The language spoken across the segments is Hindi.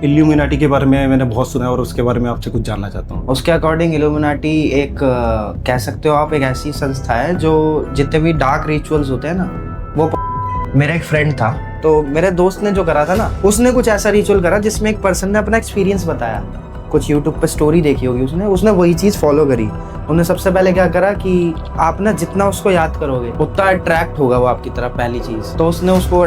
इल्यूमिनाटी के बारे में मैंने बहुत सुना है और उसके बारे में आपसे कुछ जानना चाहता हूँ। उसके अकॉर्डिंग इल्यूमिनाटी एक कह सकते हो आप एक ऐसी संस्था है जो जितने भी डार्क रिचुअल्स होते हैं ना वो मेरा एक फ्रेंड था, तो मेरे दोस्त ने जो करा था ना, उसने कुछ ऐसा रिचुअल करा जिसमें एक पर्सन ने अपना एक्सपीरियंस बताया। कुछ यूट्यूब पे स्टोरी देखी होगी उसने वही चीज़ फॉलो करी। उन्होंने सबसे पहले क्या करा कि आप ना जितना उसको याद करोगे उतना अट्रैक्ट होगा वो आपकी तरफ, पहली चीज़। तो उसने उसको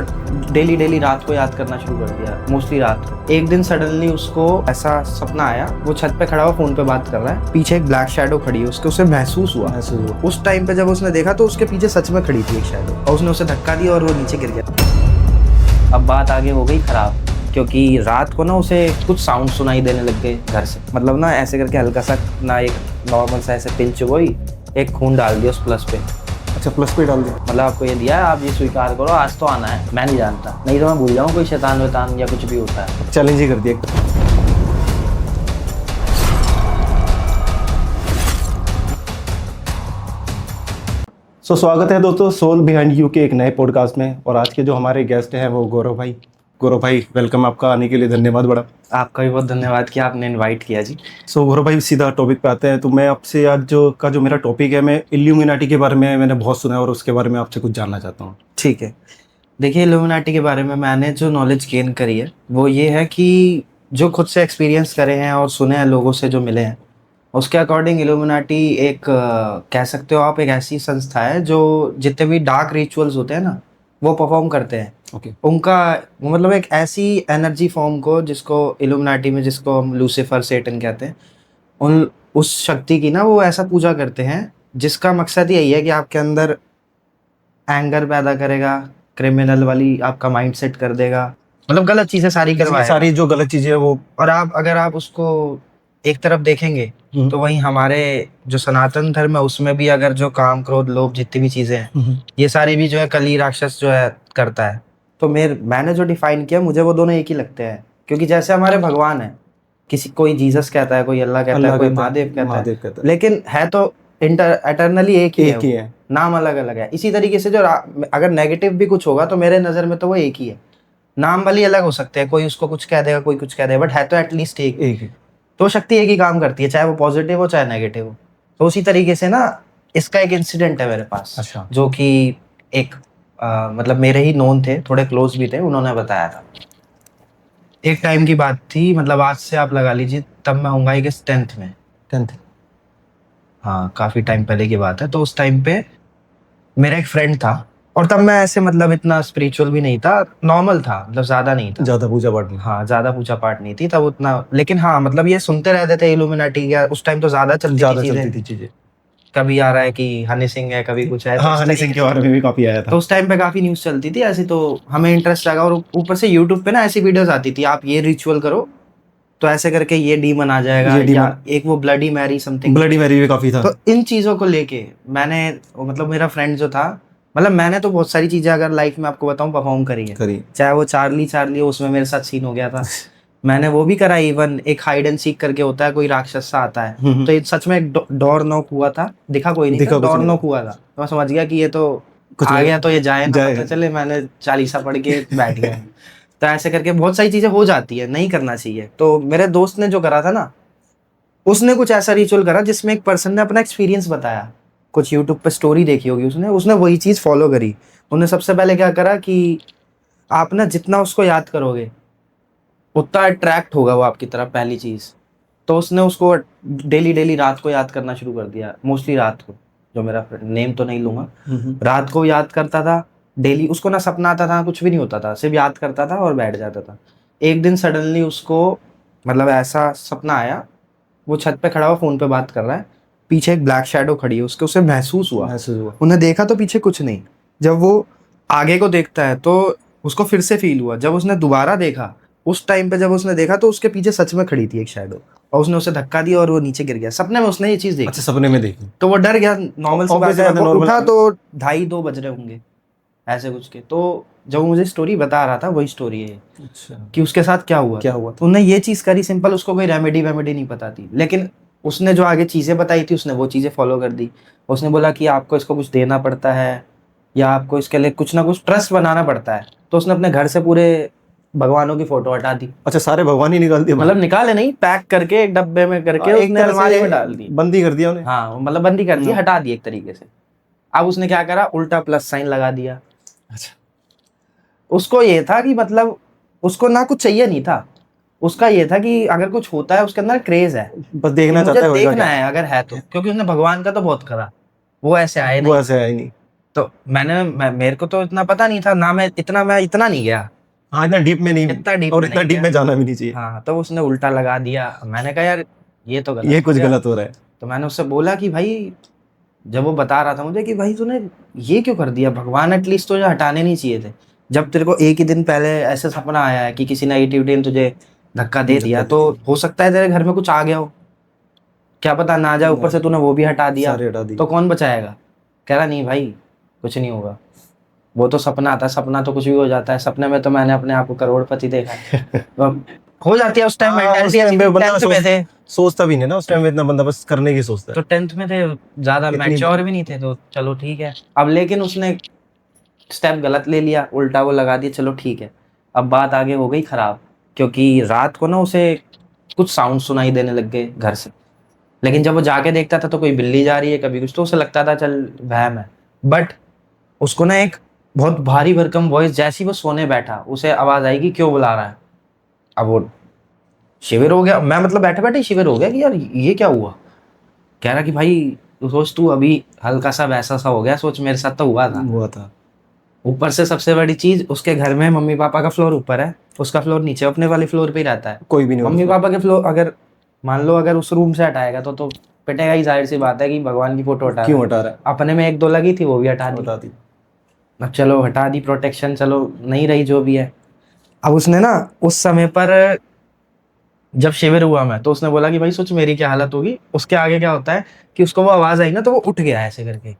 डेली रात को याद करना शुरू कर दिया, मोस्टली रात को। एक दिन सडनली उसको ऐसा सपना आया, वो छत पे खड़ा हुआ फोन पे बात कर रहा है, पीछे एक ब्लैक शैडो खड़ी है, उसके उसे महसूस हुआ। उस टाइम पे जब उसने देखा तो उसके पीछे सच में खड़ी थी एक शैडो, और उसने उसे धक्का दिया और वो नीचे गिर गया। अब बात आगे हो गई खराब, क्योंकि रात को ना उसे कुछ साउंड सुनाई देने लग गए घर से। मतलब ना ऐसे करके हल्का सा ना एक नॉर्मल सा ऐसे पिंच हुई, एक खून डाल दिया उस प्लस पे। अच्छा, प्लस पे डाल दिया। मतलब आपको ये दिया है, आप ये स्वीकार करो, आज तो आना है। मैं नहीं जानता, नहीं तो मैं भूल जाऊँ कोई शैतान वैतान या कुछ भी होता है। चैलेंज ही कर दिया। स्वागत है दोस्तों सोल बिहाइंड यू के एक नए पॉडकास्ट में। और आज के जो हमारे गेस्ट हैं वो गौरव भाई, वेलकम। आपका आने के लिए धन्यवाद बड़ा। आपका भी बहुत धन्यवाद कि आपने इनवाइट किया जी। गौरव भाई, सीधा टॉपिक पे आते हैं। तो मैं आपसे आज जो मेरा टॉपिक है, मैं इल्यूमिनाटी के बारे में मैंने बहुत सुना है और उसके बारे में आपसे कुछ जानना चाहता हूँ। ठीक है, देखिए इल्यूमिनाटी के बारे में मैंने जो नॉलेज गेन करी है वो ये है कि जो खुद से एक्सपीरियंस करे हैं और सुने हैं लोगों से जो मिले हैं, उसके अकॉर्डिंग इल्यूमिनाटी एक कह सकते हो आप एक ऐसी संस्था है जो जितने भी डार्क रिचुअल्स होते हैं ना वो परफॉर्म करते हैं। उनका मतलब एक ऐसी एनर्जी फॉर्म को जिसको इल्यूमिनाटी में जिसको हम लूसीफर सेटन कहते हैं, उस शक्ति की ना वो ऐसा पूजा करते हैं जिसका मकसद यही है कि आपके अंदर एंगर पैदा करेगा, क्रिमिनल वाली आपका माइंड सेट कर देगा, मतलब गलत चीजें सारी करवाएगा। सारी जो गलत चीजें है वो, और अगर आप उसको एक तरफ देखेंगे तो वहीं हमारे जो सनातन धर्म है उसमें भी अगर जो काम क्रोध लोभ जितनी भी चीजें हैं ये सारी भी जो है कली राक्षस जो है करता है। तो मैंने जो डिफाइन किया, मुझे वो दोनों एक ही लगते हैं। क्योंकि जैसे हमारे भगवान है, कोई जीसस कहता है, कोई अल्लाह कहता है, कोई महादेव कहता है, लेकिन है तो एटर्नली एक ही है, नाम अलग अलग है। इसी तरीके से जो अगर नेगेटिव भी कुछ होगा तो मेरे नजर में तो वो एक ही है। नाम भले अलग हो सकते हैं, कोई उसको कुछ कह देगा, कोई कुछ कह देगा, बट है तो एटलीस्ट एक ही। तो शक्ति एक ही काम करती है, चाहे वो पॉजिटिव हो चाहे नेगेटिव हो। तो उसी तरीके से ना इसका एक इंसिडेंट है मेरे पास। अच्छा। जो कि एक मतलब मेरे ही नोन थे, थोड़े क्लोज भी थे, उन्होंने बताया था। एक टाइम की बात थी, मतलब आज से आप लगा लीजिए तब मैं होऊंगा 10th में। हाँ, काफी टाइम पहले की बात है। तो उस टाइम पे मेरा एक फ्रेंड था, और तब मैं ऐसे मतलब इतना स्पिरिचुअल भी नहीं था, नॉर्मल था, मतलब ज्यादा नहीं था, ज्यादा पूजा पाठ नहीं। हाँ, ज्यादा पूजा पाठ नहीं थी तब उतना। लेकिन हाँ, मतलब ये सुनते रहते थे इल्यूमिनाटी का, उस टाइम तो ज्यादा चलती थी चीजें। कभी आ रहा है कि हनी सिंह है, कभी कुछ है। हाँ, हनी सिंह के बारे में भी काफी आया था। तो उस टाइम पे काफी न्यूज चलती थी ऐसी, तो हमें इंटरेस्ट लगा। और ऊपर से यूट्यूब पे ना ऐसी वीडियोस आती थी, आप ये रिचुअल करो तो ऐसे करके ये डीमन आ जाएगा, या एक वो bloody Mary something, bloody Mary भी काफी था। तो इन चीजों को लेके मैंने, मतलब मेरा फ्रेंड जो था, मतलब मैंने तो बहुत सारी चीजें अगर लाइफ में आपको बताऊं परफॉर्म करी है। चाहे वो चार्ली हो, उसमें मेरे साथ सीन हो गया था। मैंने वो भी करा। इवन एक हाइड एंड सीक करके होता है, कोई राक्षस सा आता है, तो ये सच में एक डोर नॉक हुआ था, दिखा कोई नहीं था, डोर नॉक हुआ था। तो मैं समझ गया कि ये तो आ गया तो ये जाए ना, पता चले। मैंने चालीसा पढ़ के बैठ गया। तो ऐसे करके बहुत सारी चीजें हो जाती है, नहीं करना चाहिए। तो मेरे दोस्त ने जो करा था ना, उसने कुछ ऐसा रिचुअल करा जिसमें एक पर्सन ने अपना एक्सपीरियंस बताया। कुछ यूट्यूब पे स्टोरी देखी होगी उसने वही चीज फॉलो करी। उन्होंने सबसे पहले क्या करा कि आप ना जितना उसको याद करोगे उतना अट्रैक्ट होगा वो आपकी तरफ, पहली चीज। तो उसने उसको डेली रात को याद करना शुरू कर दिया, मोस्टली रात को। जो मेरा नेम तो नहीं लूंगा, रात को याद करता था डेली। उसको ना सपना आता था, कुछ भी नहीं होता था, सिर्फ याद करता था और बैठ जाता था। एक दिन सडनली उसको मतलब ऐसा सपना आया, वो छत पे खड़ा हुआ फोन पे बात कर रहा है, पीछे एक ब्लैक शैडो खड़ी है, उसके उसे महसूस हुआ। उन्हें देखा तो पीछे कुछ नहीं। जब वो आगे को देखता है तो उसको फिर से फील हुआ। जब उसने दोबारा देखा, उस टाइम पे जब उसने देखा तो उसके पीछे सच में खड़ी थी एक शैडो, और उसने उसे धक्का दिया और वो नीचे गिर गया। सपने में उसने ये चीज देखी। अच्छा, सपने में देखी। तो वो डर गया। नॉर्मल सी बात है, वो उठा तो 2:30 बज रहे होंगे ऐसे कुछ के। तो जब वो मुझे स्टोरी बता रहा था, वही स्टोरी है। अच्छा। कि उसके साथ क्या हुआ तो उन्हें ये चीज करी सिंपल। उसको कोई रेमेडी नहीं पता थी, लेकिन उसने जो आगे चीजें बताई थी उसने वो चीजें फॉलो कर दी। उसने बोला कि आपको इसको कुछ देना पड़ता है, या आपको इसके लिए कुछ ना कुछ ट्रस्ट बनाना पड़ता है। तो उसने अपने घर से पूरे भगवानों की फोटो हटा दी। अच्छा, सारे भगवान ही निकाल दिए, मतलब निकाले नहीं, पैक करके एक डब्बे में करके एक उसने तरह अलमारी से में डाल दी। बंदी कर दिया उन्हें। हाँ मतलब बंदी कर दी, हटा दी एक तरीके से। अब उसने क्या करा, उल्टा प्लस साइन लगा दिया। अच्छा, उसको ये था कि मतलब उसको ना कुछ चाहिए नहीं था, उसका ये था कि अगर कुछ होता है उसके अंदर क्रेज है, बस कि देखना मुझे चाहता है होएगा देखना क्या। है अगर है तो, क्योंकि उसने भगवान का तो बहुत करा, वो ऐसे आए वो नहीं। ऐसे है ही नहीं। तो मेरे को तो इतना पता नहीं था ना, मैं इतना नहीं गया, हाँ, इतना डीप में नहीं, इतना डीप और में इतना नहीं डीप गया। में जाना भी नहीं चाहिए। हाँ तो उसने उल्टा लगा दिया। मैंने कहा यार ये तो गलत ये हो कुछ गया। गलत हो रहा है। तो मैंने उससे बोला कि भाई, जब वो बता रहा था मुझे कि भाई तूने ये क्यों कर दिया, भगवान एटलीस्ट तुझे हटाने नहीं चाहिए थे। जब तेरे को एक ही दिन पहले ऐसा सपना आया है कि किसी नेगेटिविटी ने तुझे धक्का दे दिया, तो हो सकता है तेरे घर में कुछ आ गया हो, क्या पता ना जाए, ऊपर से तूने वो भी हटा दिया, सारे हटा दी। तो कौन बचाएगा। कह रहा नहीं भाई कुछ नहीं होगा, वो तो सपना था, सपना तो कुछ भी हो जाता है, सपने में तो मैंने अपने आप को करोड़पति देखा है। तो हो जाती है उस टाइम हाँ, उस मेंटालिटी टाइम ऐसी पे थी, बंदा 10th में थे। सोचता भी नहीं ना, उस टाइम में इतना बंदा बस करने की सोचता तो है। 10th में थे, ज्यादा इतनी मैच्योर भी नहीं थे, तो चलो ठीक है। अब लेकिन उसने स्टेप गलत ले लिया, उल्टा वो लगा दिया, चलो ठीक है। अब बात आगे हो गई खराब, क्योंकि रात को ना उसे कुछ साउंड सुनाई देने लग गए घर से। लेकिन जब वो जाके देखता था तो कोई बिल्ली जा रही है, कभी कुछ, तो उसे लगता था चल वहम है। बट उसको ना एक बहुत भारी भरकम वॉइस, जैसी वो सोने बैठा उसे आवाज आई कि क्यों बुला रहा है। अब वो शिविर हो गया, मैं मतलब बैठे बैठे शिविर हो गया कि यार ये क्या हुआ। कह रहा कि भाई तू सोच, तू अभी हल्का सा वैसा सा हो गया, सोच मेरे साथ तो हुआ था। हुआ था। ऊपर से सबसे बड़ी चीज, उसके घर में मम्मी पापा का फ्लोर ऊपर है, उसका फ्लोर नीचे, अपने वाले फ्लोर पे ही रहता है। कोई भी नहीं मम्मी पापा के फ्लोर अगर मान लो अगर उस रूम से हटाएगा तो पिटेगा ही, जाहिर सी बात है कि भगवान की फोटो हटा रहा क्यों है। हटा रहा है। अपने में एक दो लगी थी, वो भी हटा दी। हटा दी। अब चलो हटा दी, प्रोटेक्शन चलो नहीं रही, जो भी है। अब उसने ना उस समय पर जब शिविर हुआ मैं, तो उसने बोला कि भाई सोच मेरी क्या हालत होगी। उसके आगे क्या होता है कि उसको वो आवाज आई ना, तो वो उठ गया ऐसे करके।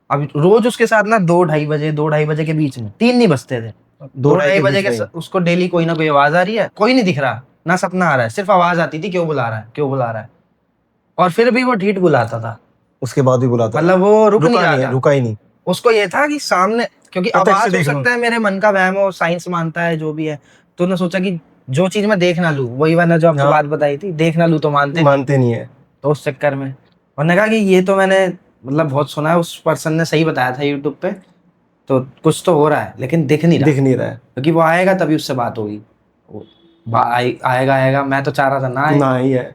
अब रोज उसके साथ ना 2-2:30 बजे, 2-2:30 बजे के बीच में, 3 नहीं बजते थे, 2-2:30 बजे के उसको डेली कोई ना कोई आवाज आ रही है, कोई नहीं दिख रहा ना, सपना आ रहा है, सिर्फ आवाज आती थी क्यों बुला रहा है, क्यों बुला रहा है। और फिर भी वो ढीठ बुलाता था, उसके बाद भी बुलाता मतलब वो रुक नहीं रहा था। रुका ही नहीं। उसको ये था कि सामने, क्योंकि प्रत्यक्ष आवाज हो देख लूं। सकता है मेरे मन का वहम हो, साइंस मानता है जो भी है। तो उन्होंने सोचा कि जो चीज मैं देख ना लूं, वही वाला जो आपको हाँ। बात बताई थी, देख ना लूं तो मानते नहीं है। तो उस चक्कर में उन्होंने कहा कि ये तो मैंने मतलब बहुत सुना है, उस पर्सन ने सही बताया था यूट्यूब पे, तो कुछ तो हो रहा है लेकिन दिख नहीं रहा। दिख नहीं रहा है। क्योंकि वो आएगा तभी उससे बात होगी, आएगा। मैं तो चाह रहा था ना आए, ना ही है।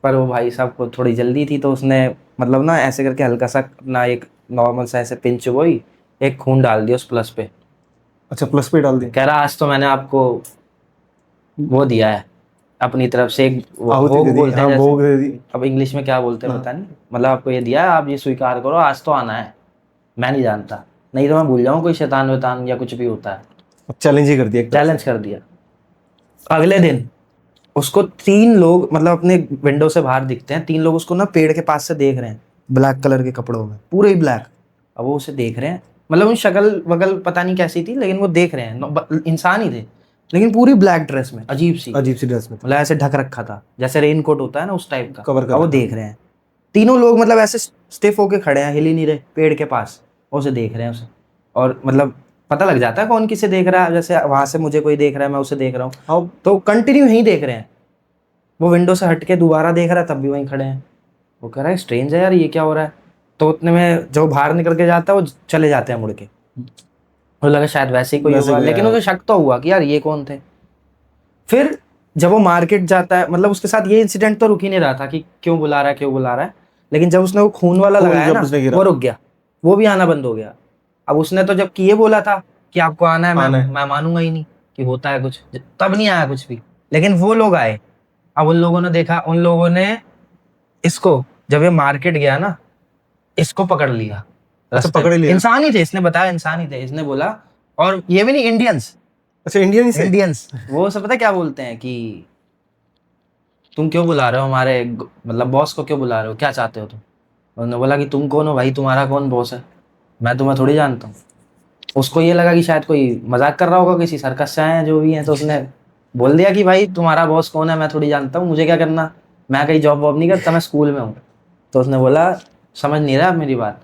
पर वो भाई साहब को थोड़ी जल्दी थी, तो उसने मतलब ना ऐसे करके हल्का सा अपना एक नॉर्मल सा ऐसे पिंच हुई, एक खून डाल दिया उस प्लस पे। अच्छा, प्लस पे डाल दी। कह रहा आज तो मैंने आपको वो दिया है अपनी तरफ से, एक आहुति भोग दे दी। बोलते हैं हाँ, जैसे, भोग दे दी। अब इंग्लिश में क्या बोलते हैं हाँ। पता नहीं, मतलब आपको ये दिया है, आप ये स्वीकार करो, आज तो आना है। मैं नहीं जानता, नहीं तो मैं भूल जाऊँ कोई शैतान वैतान या कुछ भी होता है। चैलेंज ही कर दिया एक तरह चैलेंज से। कर दिया। अगले दिन उसको 3 लोग मतलब अपने विंडो से बाहर दिखते हैं, 3 लोग उसको ना पेड़ के पास से देख रहे हैं, ब्लैक कलर के कपड़ों में, पूरे ही ब्लैक। अब वो उसे देख रहे हैं, मतलब उन शक्ल वगल पता नहीं कैसी थी, लेकिन वो देख रहे हैं, इंसान ही थे, लेकिन पूरी ब्लैक ड्रेस में, अजीब सी ड्रेस में मतलब ऐसे ढक रखा था, जैसे रेन कोट होता है ना उस टाइप का। कवर कर अब वो रखा। देख रहे हैं, तीनों लोग मतलब ऐसे स्टिफ होके खड़े हैं, हिल ही नहीं रहे, पेड़ के पास उसे देख रहे हैं उसे। और मतलब पता लग जाता है कौन किसे देख रहा है, जैसे वहां से मुझे कोई देख रहा है, मैं उसे देख रहा हूँ, अब तो कंटिन्यू यहीं देख रहे हैं। वो विंडो से हट के दोबारा देख रहा है, तब भी वहीं खड़े हैं। वो कह रहा है स्ट्रेंज है यार, ये क्या हो रहा है। तो उतने में जो बाहर निकल के जाता है वो चले जाते हैं मुड़ के, मुझे लगा शायद वैसे ही कोई वैसे होगा, कोई लेकिन आया। उसे शक तो हुआ कि यार ये कौन थे। फिर जब वो मार्केट जाता है, मतलब उसके साथ ये इंसिडेंट तो रुक ही नहीं रहा था कि क्यों बुला रहा है, क्यों बुला रहा है, लेकिन जब उसने वो खून वाला खून लगाया जब ना, उसने गिरा। वो रुक गया, वो भी आना बंद हो गया। अब उसने तो जब कि ये बोला था कि आपको आना है, आना है। मैं मानूंगा ही नहीं कि होता है कुछ, तब नहीं आया कुछ भी। लेकिन वो लोग आए, अब उन लोगों ने देखा, उन लोगों ने इसको, जब ये मार्केट गया ना, इसको पकड़ लिया। अच्छा, रास्ते पकड़ में लिया। इंसान ही थे, इसने बताया इंसान ही थे, इसने बोला। और ये भी नहीं, इंडियंस, अच्छा, इंडियन ही से। इंडियंस वो सब पता है क्या बोलते हैं कि तुम क्यों बुला रहे हो हमारे मतलब बॉस को, क्यों बुला रहे हो, क्या चाहते हो तुम। उन्होंने बोला कि तुम कौन हो भाई, तुम्हारा कौन बॉस है, मैं तुम्हें थोड़ी जानता हूँ। उसको ये लगा कि शायद कोई मजाक कर रहा होगा, किसी सर्कस से आए हैं जो भी हैं, तो उसने बोल दिया कि भाई तुम्हारा बॉस कौन है, मैं थोड़ी जानता हूँ, मुझे क्या करना, मैं कहीं जॉब वॉब नहीं करता, मैं स्कूल में हूँ। तो उसने बोला समझ नहीं रहा आप मेरी बात,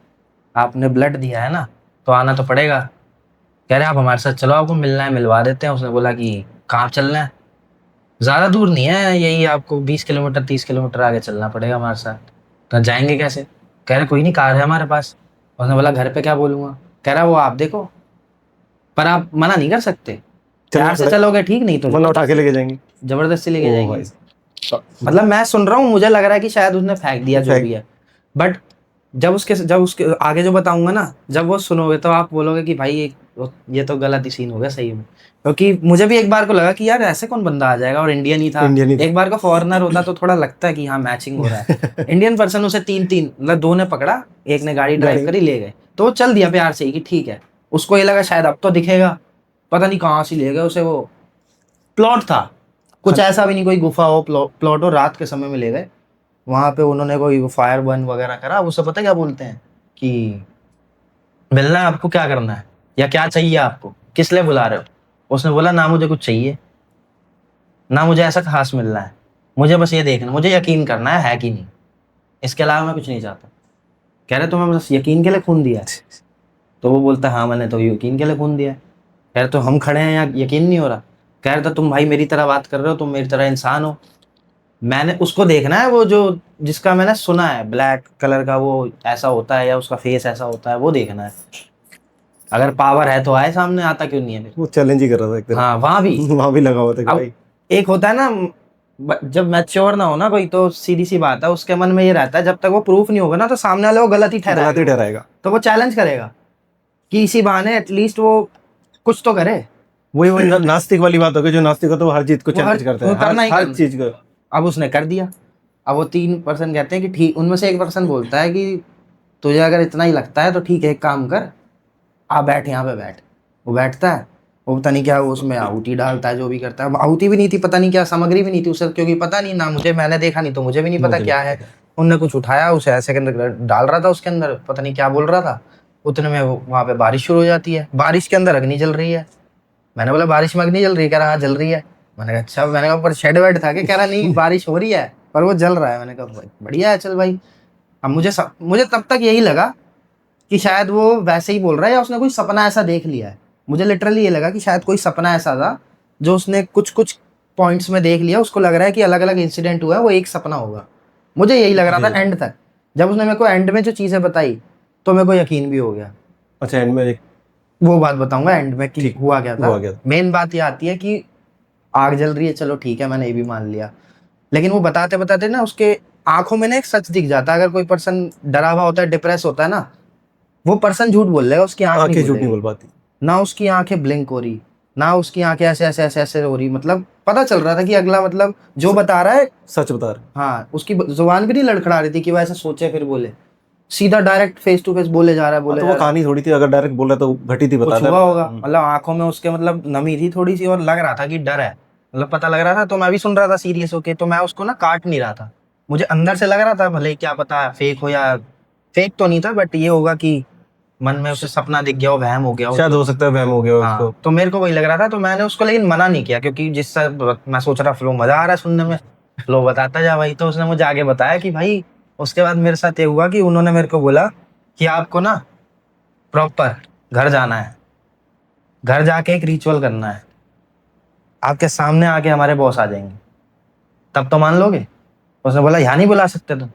आपने ब्लड दिया है ना, तो आना तो पड़ेगा। कह रहे आप हमारे साथ चलो, आपको मिलना है मिलवा देते हैं। उसने बोला कि कहाँ चलना है? ज्यादा दूर नहीं है, यही आपको 20 किलोमीटर 30 किलोमीटर आगे चलना पड़ेगा हमारे साथ। तो जाएंगे कैसे? कह रहे कोई नहीं, कार है हमारे पास। उसने बोला घर पे क्या बोलूंगा? कह रहा वो आप देखो, पर आप मना नहीं कर सकते। प्यार से चलोगे ठीक, नहीं तो वरना उठा के लेके जाएंगे, जबरदस्ती लेके ओ जाएंगे। भाई। तो मतलब मैं सुन रहा हूँ, मुझे लग रहा है कि शायद उसने फेंक दिया जो भी है, बट जब उसके आगे जो बताऊंगा ना, जब वो सुनोगे तो आप बोलोगे कि भाई ये तो गलत ही सीन हो गया सही में। क्योंकि मुझे भी एक बार को लगा कि यार ऐसे कौन बंदा आ जाएगा, और इंडियन ही था। इंडियन ही था। एक बार का फॉरेनर होता तो थोड़ा लगता है कि हाँ मैचिंग हो रहा है। इंडियन पर्सन उसे तीन मतलब दो ने पकड़ा, एक ने गाड़ी ड्राइव करी, ले गए। तो वो चल दिया प्यार से ही कि ठीक है। उसको ये लगा शायद अब तो दिखेगा, पता नहीं कहाँ से ले गए उसे। वो प्लॉट था कुछ ऐसा भी नहीं, कोई गुफा हो, प्लॉट हो, रात के समय में ले गए। वहां पे उन्होंने कोई फायर बर्न वगैरह करा। उसे पता क्या बोलते हैं कि मिलना है आपको, क्या करना है या क्या चाहिए आपको, किस लिए बुला रहे हो? उसने बोला ना मुझे कुछ चाहिए, ना मुझे ऐसा खास मिलना है, मुझे बस ये देखना, मुझे यकीन करना है कि नहीं, इसके अलावा मैं कुछ नहीं चाहता। कह रहे तुम्हें बस यकीन के लिए खून दिया है? तो वो बोलता है हाँ मैंने तो यकीन के लिए खून दिया है। कह रहे तो हम खड़े हैं यहाँ, यकीन नहीं हो रहा? कह रहे तो तुम भाई मेरी तरह बात कर रहे हो, तुम मेरी तरह इंसान हो। मैंने उसको देखना है, वो जो जिसका मैंने सुना है ब्लैक कलर का वो ऐसा होता है, या उसका फेस ऐसा होता है, वो देखना है। अगर पावर है तो आए सामने, आता क्यों नहीं है फिर? वो चैलेंज ही कर रहा था एक तरह। हाँ वहां भी वहां भी लगा हुआ था कि अब भाई एक होता है ना, जब मैच्योर ना हो ना कोई, तो सीधी सी बात है, उसके मन में ये रहता है जब तक वो प्रूफ नहीं होगा ना, तो सामने वाले वो गलत ही गलत ही ठहराएगा। ठहराएगा। तो वो चैलेंज करेगा कि इसी बहाने एटलीस्ट वो कुछ तो करे। वही नास्तिक वाली बात हो गई, जो नास्तिक होता है वो हर चीज को चैलेंज करता है, वो करना ही हर करना। चीज को। अब उसने कर दिया। अब वो 3% कहते हैं कि ठीक, उनमें से एक पर्सन बोलता है कि तुझे अगर इतना ही लगता है तो ठीक है, एक काम कर, आ बैठ यहाँ पे बैठ। वो बैठता है, वो पता नहीं क्या वो उसमें आहुति डालता है, जो भी करता है। आहुति भी नहीं थी, पता नहीं क्या सामग्री भी नहीं थी उसे, क्योंकि पता नहीं ना मुझे, मैंने देखा नहीं तो मुझे भी नहीं पता क्या है। उनने कुछ उठाया, उसे ऐसे के अंदर डाल रहा था, उसके अंदर पता नहीं क्या बोल रहा था। उतने में वहां पे बारिश शुरू हो जाती है, बारिश के अंदर अग्नि जल रही है। मैंने बोला बारिश में अग्नि जल रही है? कह रहा हाँ जल रही है। मैंने कहा अच्छा। मैंने कहा पर शेड वेड था कि? कह रहा नहीं बारिश हो रही है पर वो जल रहा है। मैंने कहा बढ़िया है, चल भाई। अब मुझे तब तक यही लगा कि शायद वो वैसे ही बोल रहा है, या उसने कोई सपना ऐसा देख लिया है। मुझे लिटरली ये लगा कि शायद कोई सपना ऐसा था जो उसने कुछ कुछ पॉइंट्स में देख लिया, उसको लग रहा है कि अलग अलग इंसिडेंट हुआ है, वो एक सपना होगा। मुझे यही लग रहा था एंड तक। जब उसने मेरे को एंड में जो चीजें बताई तो मेरे को यकीन भी हो गया। अच्छा एंड में वो बात बताऊंगा एंड में कि हुआ क्या हुआ क्या था। मेन बात ये आती है कि आग जल रही है, चलो ठीक है, मैंने ये भी मान लिया। लेकिन वो बताते बताते ना उसके आंखों में ना एक सच दिख जाता है। अगर कोई पर्सन डरा हुआ होता है, डिप्रेस होता है ना, वो पर्सन झूठ बोल लेगा, उसकी आंखें झूठ नहीं बोलेगी। बोल पाती। ना उसकी आंखें ब्लिंक हो रही, ना उसकी आंखें ऐसे ऐसे ऐसे ऐसे हो रही। मतलब पता चल रहा था कि अगला मतलब जो बता रहा है सच बता रहे। हाँ, उसकी जुबान भी नहीं लड़खड़ा रही थी कि वो ऐसा सोचे फिर बोले, सीधा डायरेक्ट फेस टू फेस बोले जा रहा है, बोले तो जा वो रहा है। कहानी थोड़ी थी, अगर डायरेक्ट बोला तो घटी थी बता कुछ हुआ होगा, मतलब आंखों में उसके मतलब नमी थी थोड़ी सी, और लग रहा था कि डर है, मतलब पता लग रहा था। तो मैं भी सुन रहा था सीरियस होके, तो मैं उसको ना काट नहीं रहा था। मुझे अंदर से लग रहा था भले क्या पता फेक हो, या फेक तो नहीं था, बट ये होगा कि मन में उसे सपना दिख गया हो, वहम हो गया हो। शायद हो सकता है वहम हो गया हाँ, उसको। तो मेरे को वही लग रहा था, तो मैंने उसको लेकिन मना नहीं किया, क्योंकि जिससे मैं सोच रहा फ्लो मजा आ रहा है सुनने में, फ्लो बताता जा भाई। तो उसने मुझे आगे बताया कि भाई उसके बाद मेरे साथ ये हुआ कि उन्होंने मेरे को बोला कि आपको ना प्रॉपर घर जाना है, घर जाके एक रिचुअल करना है, आपके सामने आके हमारे बॉस आ जाएंगे, तब तो मान लोगे? उसने बोला यहाँ नहीं बुला सकते तुम।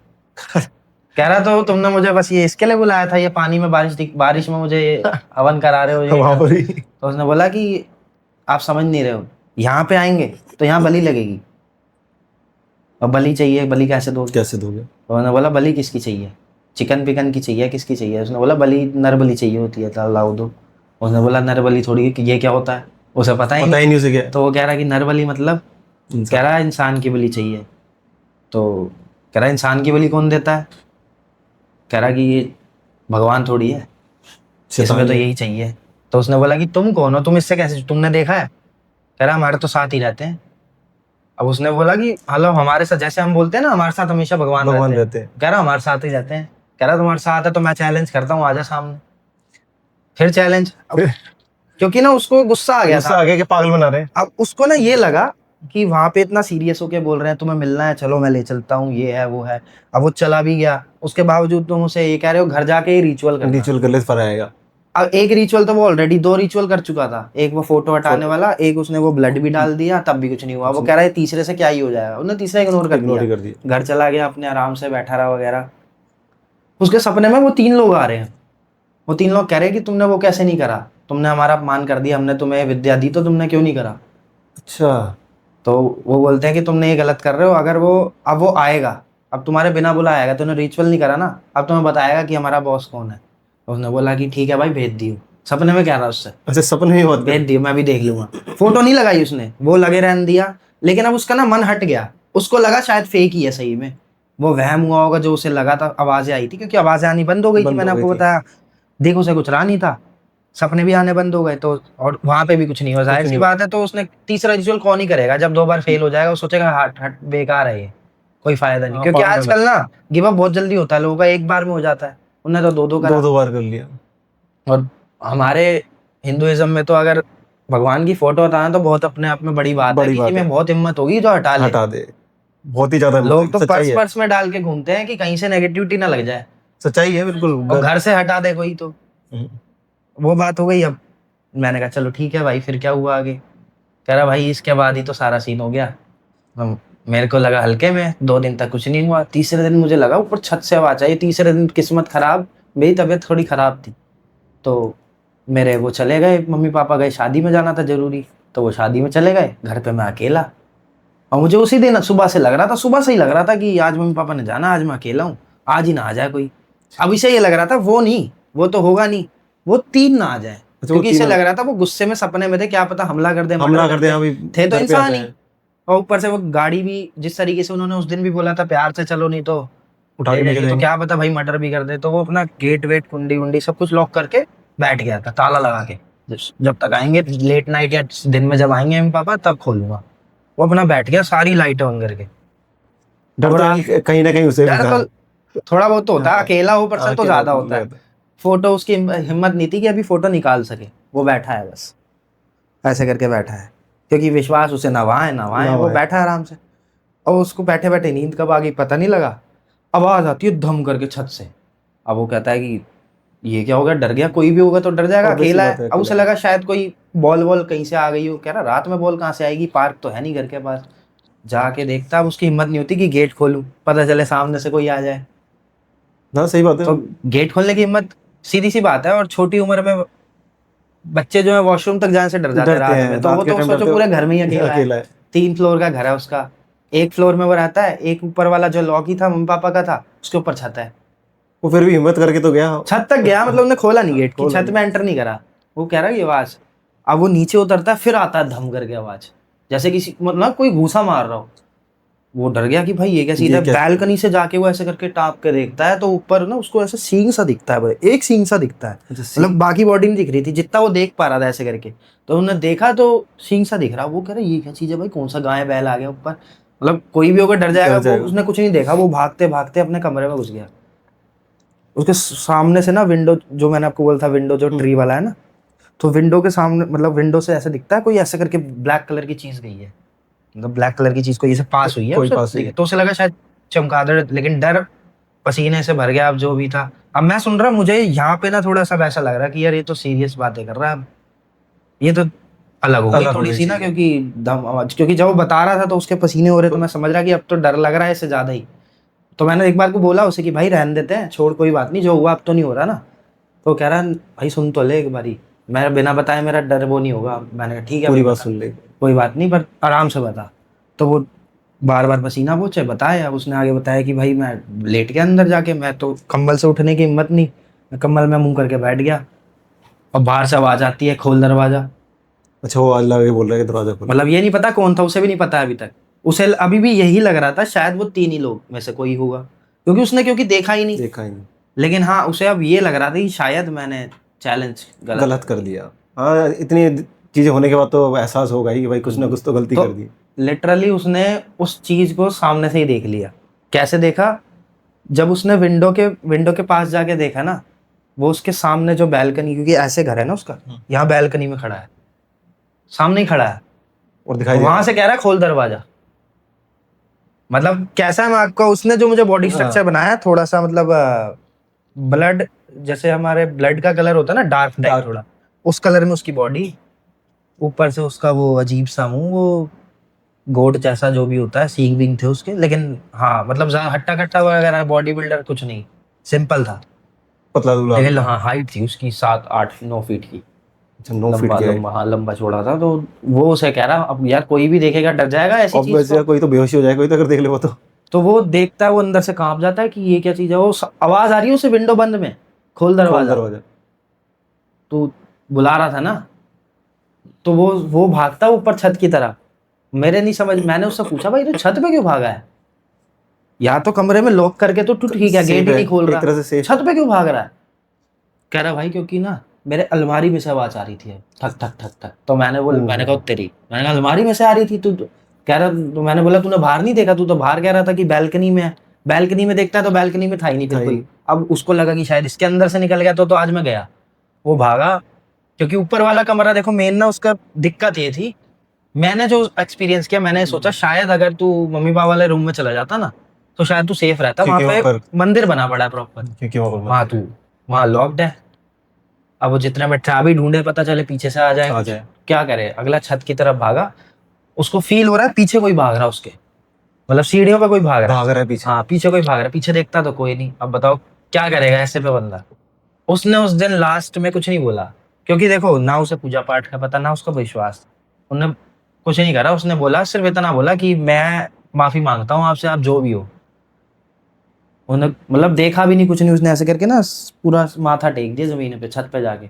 कह रहा तो तुमने मुझे बस ये इसके लिए बुलाया था, ये पानी में बारिश में मुझे हवन करा रहे हो ये वहां पर ही तो उसने बोला कि आप समझ नहीं रहे हो, यहाँ पे आएंगे तो यहाँ बलि लगेगी, और बलि चाहिए, बलि कैसे दोगे? कैसे दोगे? तो उन्होंने बोला बलि किसकी चाहिए, चिकन पिकन की चाहिए, किसकी चाहिए? उसने बोला बलि नर बलि चाहिए होती है, तो लाओ दो। उसने बोला नर बलि थोड़ी कि ये क्या होता है, उसे पता ही नहीं उसे क्या। तो वो कह रहा कि नर बलि मतलब कह रहा इंसान की बलि चाहिए। तो कह रहा इंसान की बलि कौन देता है? कह रहा कि ये भगवान थोड़ी है, इसमें तो यही चाहिए। तो उसने बोला कि तुम कौन हो, तुम इससे कैसे, तुमने देखा है? कह रहा हमारे तो साथ ही रहते हैं। अब उसने बोला कि हेलो, हमारे साथ जैसे हम बोलते हैं ना हमारे साथ हमेशा भगवान रहते हैं। कह रहा हमारे साथ ही रहते हैं। कह रहा तुम्हारे साथ है तो मैं चैलेंज करता हूँ, आजा सामने। फिर चैलेंज, क्योंकि ना उसको गुस्सा आ गया था, आगे के पागल बना रहे हैं। अब उसको ना ये लगा कि वहां पे इतना सीरियस होके बोल रहे हैं, तुम्हें मिलना है, चलो मैं ले चलता हूँ, ये है वो है। अब वो चला भी गया, उसके बावजूद तुम उसे ये कह रहे हो घर जाके ही रिचुअल कर ले, फिर आएगा। अब एक रिचुअल तो वो ऑलरेडी 2 रिचुअल कर चुका था, एक वो फोटो हटाने वाला, एक उसने वो ब्लड भी डाल दिया, तब भी कुछ नहीं हुआ। वो कह रहा है तीसरे से क्या ही हो जाएगा, उसने तीसरा इग्नोर कर दिया, घर चला गया अपने, आराम से बैठा रहा वगैरह। उसके सपने में वो 3 लोग आ रहे हैं, वो 3 लोग कह रहे हैं कि तुमने वो कैसे नहीं करा, तुमने हमारा अपमान कर दिया, हमने तुम्हें विद्या दी तो तुमने क्यों नहीं करा। अच्छा। तो वो बोलते हैं कि तुमने ये गलत कर रहे हो, अगर अब वो आएगा, अब तुम्हारे बिना बुलाए आएगा, तूने रिचुअल नहीं करा ना, अब तुम्हें बताएगा कि हमारा बॉस कौन है। उसने बोला कि ठीक है भाई भेज दियो, सपने में कह रहा उससे। अच्छा, सपने में बात भेज दियो, मैं भी देख लूंगा। फोटो नहीं लगाई उसने, वो लगे रहने दिया, लेकिन अब उसका ना मन हट गया, उसको लगा शायद फेक ही है, सही में वो वहम हुआ होगा जो उसे लगा था। आवाजें आई थी, क्योंकि आवाजें आनी बंद हो गई थी, मैंने आपको बताया, देखो उसे कुछ रहा नहीं था, सपने भी आने बंद हो गए, तो और वहां पे भी कुछ नहीं हुआ, जाहिर सी बात है। तो उसने तीसरा रिचुअल कौन ही करेगा, जब 2 बार फेल हो जाएगा वो सोचेगा हट हट बेकार है ये, कोई फायदा नहीं। क्योंकि आजकल ना गिव अप बहुत जल्दी होता है लोगों का, एक बार में हो जाता है, उन्हें तो 2-2 करा, 2 बार कर लिया। और हमारे हिंदुइज्म में तो अगर भगवान की फोटो हटाना तो बहुत अपने आप में बड़ी बात है, किसी में बहुत हिम्मत होगी जो हटा दे, बहुत ही ज्यादा। लोग तो पर्स में डाल के घूमते हैं कि कहीं से नेगेटिविटी ना लग जाए। सच्चाई है बिल्कुल। और घर से हटा दे कोई तो वो बात हो गई। अब मैंने कहा चलो ठीक है भाई, फिर क्या हुआ आगे। कह रहा भाई इसके बाद ही तो सारा सीन हो गया। मेरे को लगा हल्के में, 2 दिन तक कुछ नहीं हुआ, तीसरे दिन मुझे लगा ऊपर छत से आवाज आई। तीसरे दिन किस्मत खराब, मेरी तबीयत थोड़ी खराब थी, तो मेरे वो चले गए, मम्मी पापा गए, शादी में जाना था जरूरी, तो वो शादी में चले गए, घर पे मैं अकेला। और मुझे उसी दिन सुबह से लग रहा था, सुबह से ही लग रहा था कि आज मम्मी पापा ने जाना, आज मैं अकेला हूँ, आज ही ना आ जाए कोई। अब इसे ये लग रहा था वो नहीं, वो तो होगा नहीं, वो 3 ना आ जाए, क्योंकि इसे लग रहा था वो गुस्से में सपने में थे, क्या पता हमला कर दे, थे तो इंसान ही। और ऊपर से वो गाड़ी भी जिस तरीके से उन्होंने उस दिन भी बोला था प्यार से चलो नहीं तो उठा के तो क्या पता भाई मर्डर भी कर दे। तो वो अपना गेट वेट कुंडी उंडी सब कुछ लॉक करके बैठ गया था, ताला लगा के, जब तक आएंगे लेट नाइट या दिन में जब आएंगे मम्मी पापा तब खोलूंगा। वो अपना बैठ गया, सारी लाइटें बंद करके। डर कहीं ना कहीं उसे तो थोड़ा बहुत तो होता है, अकेला हो पर्सन तो ज्यादा होता है। फोटो उसकी हिम्मत नहीं थी कि अभी फोटो निकाल सके, वो बैठा है बस ऐसे करके बैठा है, क्योंकि विश्वास उसे ना वहाँ है, वो बैठा है आराम से। और उसको बैठे बैठे नींद कब आ गई पता नहीं लगा, आवाज आती है धम करके छत से। अब वो कहता है कि ये क्या होगा, डर गया, कोई भी होगा तो डर जाएगा, अकेला है। अब उसे लगा शायद कोई बॉल वॉल कहीं से आ गई हो। कह रहा रात में बॉल कहाँ से आएगी, पार्क तो है नहीं घर के पास। जाके देखता, अब उसकी हिम्मत नहीं होती कि गेट खोलूं, पता चले सामने से कोई आ जाए। ना सही बात है। तो गेट खोलने की हिम्मत सीधी सी बात है, और छोटी उम्र में बच्चे जो है वॉशरूम तक जाने से डर जाते हैं रात में। तो वो तो सोचो पूरे घर में ही अकेला है। 3 फ्लोर का घर है उसका, 1 फ्लोर में वो रहता है, एक ऊपर वाला जो लॉक ही था मम्मी पापा का था, उसके ऊपर छत है। वो फिर भी हिम्मत करके तो गया, छत तक गया, मतलब उन्हें खोला नहीं गेट की, छत में एंटर नहीं करा। वो कह रहा है ये आवाज, अब वो नीचे उतरता है, फिर आता है धम करके आवाज, जैसे किसी मतलब कोई घूसा मार रहा हो। वो डर गया कि भाई ये क्या चीज है। बैल्कनी से जाके वो ऐसे करके टाप के देखता है, तो ऊपर ना उसको ऐसे सींग सा दिखता है, भाई एक सींग सा दिखता है, मतलब बाकी बॉडी नहीं दिख रही थी, जितना वो देख पा रहा था ऐसे करके। तो उन्होंने देखा तो सींग सा दिख रहा। वो कह रहा ये क्या चीज है भाई, कौन सा गाय बैल आ गया ऊपर, मतलब कोई भी होकर डर जाएगा। वो उसने कुछ नहीं देखा, वो भागते भागते अपने कमरे में घुस गया। उसके सामने से ना विंडो, जो मैंने आपको बोला था विंडो जो ट्री वाला है ना, तो विंडो के सामने, मतलब विंडो से ऐसे दिखता है कोई ऐसे करके ब्लैक कलर की चीज गई है, मतलब ब्लैक कलर की चीज कोई ऐसे पास हुई है। तो उसे लगा शायद चमगादड़, लेकिन डर पसीने से भर गया अब जो भी था। अब मैं सुन रहा, मुझे यहाँ पे ना थोड़ा सा वैसा लग रहा कि यार ये तो सीरियस बातें कर रहा है, ये तो अलग हो गई थोड़ी सी ना, क्योंकि जब वो बता रहा था तो उसके पसीने हो रहे, तो मैं समझ रहा कि अब तो डर लग रहा है इससे ज्यादा ही। तो मैंने एक बार को बोला उसे कि भाई रहने देते हैं, छोड़, कोई बात नहीं, जो हुआ अब तो नहीं हो रहा ना। तो कह रहा भाई सुन तो ले एक बारी, मैं बिना बताए मेरा डर वो नहीं होगा। मैंने कहा ठीक है पूरी बात सुन ले, कोई बात नहीं, पर आराम से बता। तो वो बार बार पसीना पोंछे बताया। उसने आगे बताया कि भाई मैं लेट गया अंदर जाके, मैं तो कंबल से उठने की हिम्मत नहीं, मैं कंबल में मुंह करके बैठ गया, और बाहर से आवाज आती है खोल दरवाजा। अच्छा, वो अल्लाह ये बोल रहा है कि दरवाजा खोल। मतलब ये नहीं पता कौन था, उसे भी नहीं पता अभी तक। उसे अभी भी यही लग रहा था शायद वो 3 ही लोग में से कोई होगा, क्योंकि देखा ही नहीं। लेकिन हाँ उसे अब ये लग रहा था कि शायद मैंने चैलेंज गलत कर दिया। हाँ, इतनी चीजें होने के बाद तो एहसास होगा ही कि भाई कुछ ना कुछ तो गलती कर दी। लिटरली उसने उस चीज को सामने से ही देख लिया। कैसे देखा, जब उसने विंडो के पास जाके देखा ना, वो उसके सामने जो बैल्कनी, क्योंकि ऐसे घर है ना उसका, यहाँ बैल्कनी में खड़ा है, सामने ही खड़ा है, और दिखाई वहां से कह रहा है खोल दरवाजा। मतलब कैसा है मैं आपको, उसने जो मुझे बॉडी स्ट्रक्चर बनाया थोड़ा सा, मतलब ब्लड जैसे हमारे ब्लड का कलर होता है ना, डार्क टाइप थोड़ा, उस कलर में उसकी बॉडी, ऊपर से उसका वो अजीब सा मुंह, वो गोट जैसा जो भी होता है, सींग विंग थे उसके, लेकिन हाँ मतलब हट्टा कट्टा वगैरह बॉडी बिल्डर कुछ नहीं, सिंपल था। पतला दुबला। लेकिन हाँ हाइट थी उसकी 7-8-9 फीट की, अच्छा 9 फीट लंबा की लंबा, हाँ लंबा चौड़ा था। तो वो उसे कह रहा, अब यार कोई भी देखेगा डर जाएगा ऐसी चीज ऑब्वियस को। कोई तो बेहोश हो जाए कोई तो अगर देख ले वो तो वो देखता है, वो अंदर से कांप जाता है कि ये क्या चीज है। वो आवाज आ रही है उसे, विंडो बंद में, खोल दरवाजा। तो बुला रहा था ना, तो वो भागता ऊपर छत की तरफ। मेरे नहीं समझ, मैंने उससे पूछा भाई तो छत पे क्यों भागा है? या तो कमरे में लॉक करके तो ठीक है, गेट ही नहीं खोल एक रहा, तरह से छत पे क्यों भाग रहा है? कह रहा भाई क्योंकि ना मेरे अलमारी में से आवाज आ रही थी ठक ठक ठक ठक। तो मैंने कहा तेरी, मैंने कहा अलमारी में से आ रही थी? तू कह रहा, तो मैंने बोला तूने बाहर नहीं देखा? तू तो बाहर कह रहा था कि बैल्कनी में है। बैल्कनी में देखता है तो बैल्कनी में था ही नहीं बिल्कुल। अब उसको लगा कि शायद इसके अंदर से निकल गया, तो आज मैं गया। वो भागा, क्योंकि ऊपर वाला कमरा देखो मेन ना, उसका दिक्कत ये थी, मैंने जो एक्सपीरियंस किया, मैंने सोचा शायद अगर तू मम्मी पापा वाले रूम में चला जाता ना, तो शायद तू सेफ रहता। वहां पे मंदिर बना पड़ा है प्रॉपर, क्योंकि वहां तू, वहां लॉक्ड है। अब वो जितने में चाबी ढूंढे, पता चले पीछे से आ जाए, क्या करे? अगला छत की तरफ भागा, उसको फील हो रहा है पीछे कोई भाग रहा है उसके, मतलब सीढ़ियों पे कोई भाग रहा है पीछे। हाँ पीछे कोई भाग रहा है। पीछे देखता तो कोई नहीं। अब बताओ क्या करेगा ऐसे पे बंदा? उसने उस दिन लास्ट में कुछ नहीं बोला, क्योंकि देखो ना उसे पूजा पाठ का पता, ना उसका विश्वास, उन्हें कुछ नहीं करा। उसने बोला, सिर्फ इतना बोला कि मैं माफी मांगता हूँ आपसे, आप जो भी हो। उन्हें मतलब देखा भी नहीं, कुछ नहीं, उसने ऐसे करके ना पूरा माथा टेक दिया जमीन पे, छत पे जाके,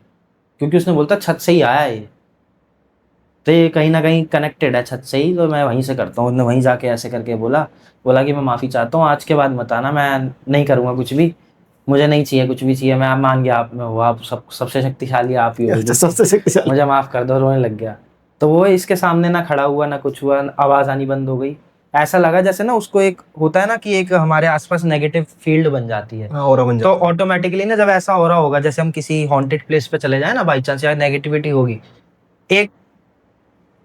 क्योंकि उसने बोलता छत से ही आया है ये, तो ये कहीं ना कहीं कनेक्टेड है छत से ही, तो मैं वहीं से करता हूँ। उसने वहीं जाके ऐसे करके बोला कि मैं माफ़ी चाहता हूँ, आज के बाद मत आना, मैं नहीं करूँगा कुछ भी, मुझे नहीं चाहिए कुछ भी चाहिए, मैं मान गया आप में हो, आप सबसे शक्तिशाली आप ही हो, सबसे शक्तिशाली, मुझे माफ़ कर दो। रोने लग गया। तो वो इसके सामने ना खड़ा हुआ ना कुछ हुआ, आवाज़ आनी बंद हो गई। ऐसा लगा जैसे ना उसको, एक होता है ना कि एक हमारे आसपास नेगेटिव फील्ड बन जाती है, ऑरा बन तो ऑटोमेटिकली ना जब ऐसा हो रहा होगा, जैसे हम किसी हॉन्टेड प्लेस पे चले जाए ना बाई चांस, या नेगेटिविटी होगी, एक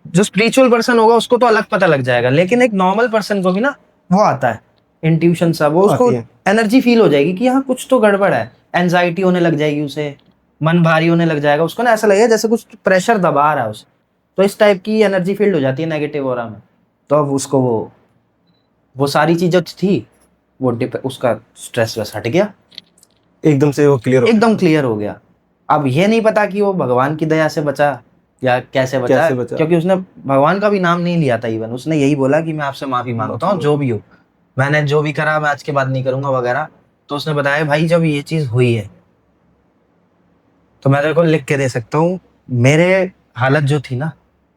जो स्पिरिचुअल पर्सन होगा उसको तो अलग पता लग जाएगा, लेकिन एक नॉर्मल पर्सन को भी ना वो आता है इंट्यूशन सा, वो उसको एनर्जी फील हो जाएगी कि यहाँ कुछ तो गड़बड़ है। एंजाइटी होने लग जाएगी उसे, मन भारी होने लग जाएगा उसको, ना ऐसा लगेगा जैसे कुछ प्रेशर दबा रहा है उसे। तो इस टाइप की एनर्जी फील्ड हो जाती है नेगेटिव ऑरा में। तो अब उसको वो सारी चीजें थी, वो उसका स्ट्रेस वैस हट गया, एकदम से वो एकदम क्लियर हो गया। अब ये नहीं पता कि वो भगवान की दया से बचा या कैसे बचा, क्योंकि उसने भगवान का भी नाम नहीं लिया था इवन, उसने यही बोला कि मैं आपसे माफी मांगता हूँ, जो भी हो, मैंने जो भी करा मैं आज के बाद नहीं करूंगा वगैरह। तो उसने बताया भाई जब ये चीज हुई है तो मैं तेरे को लिख के दे सकता हूँ, मेरे हालत जो थी ना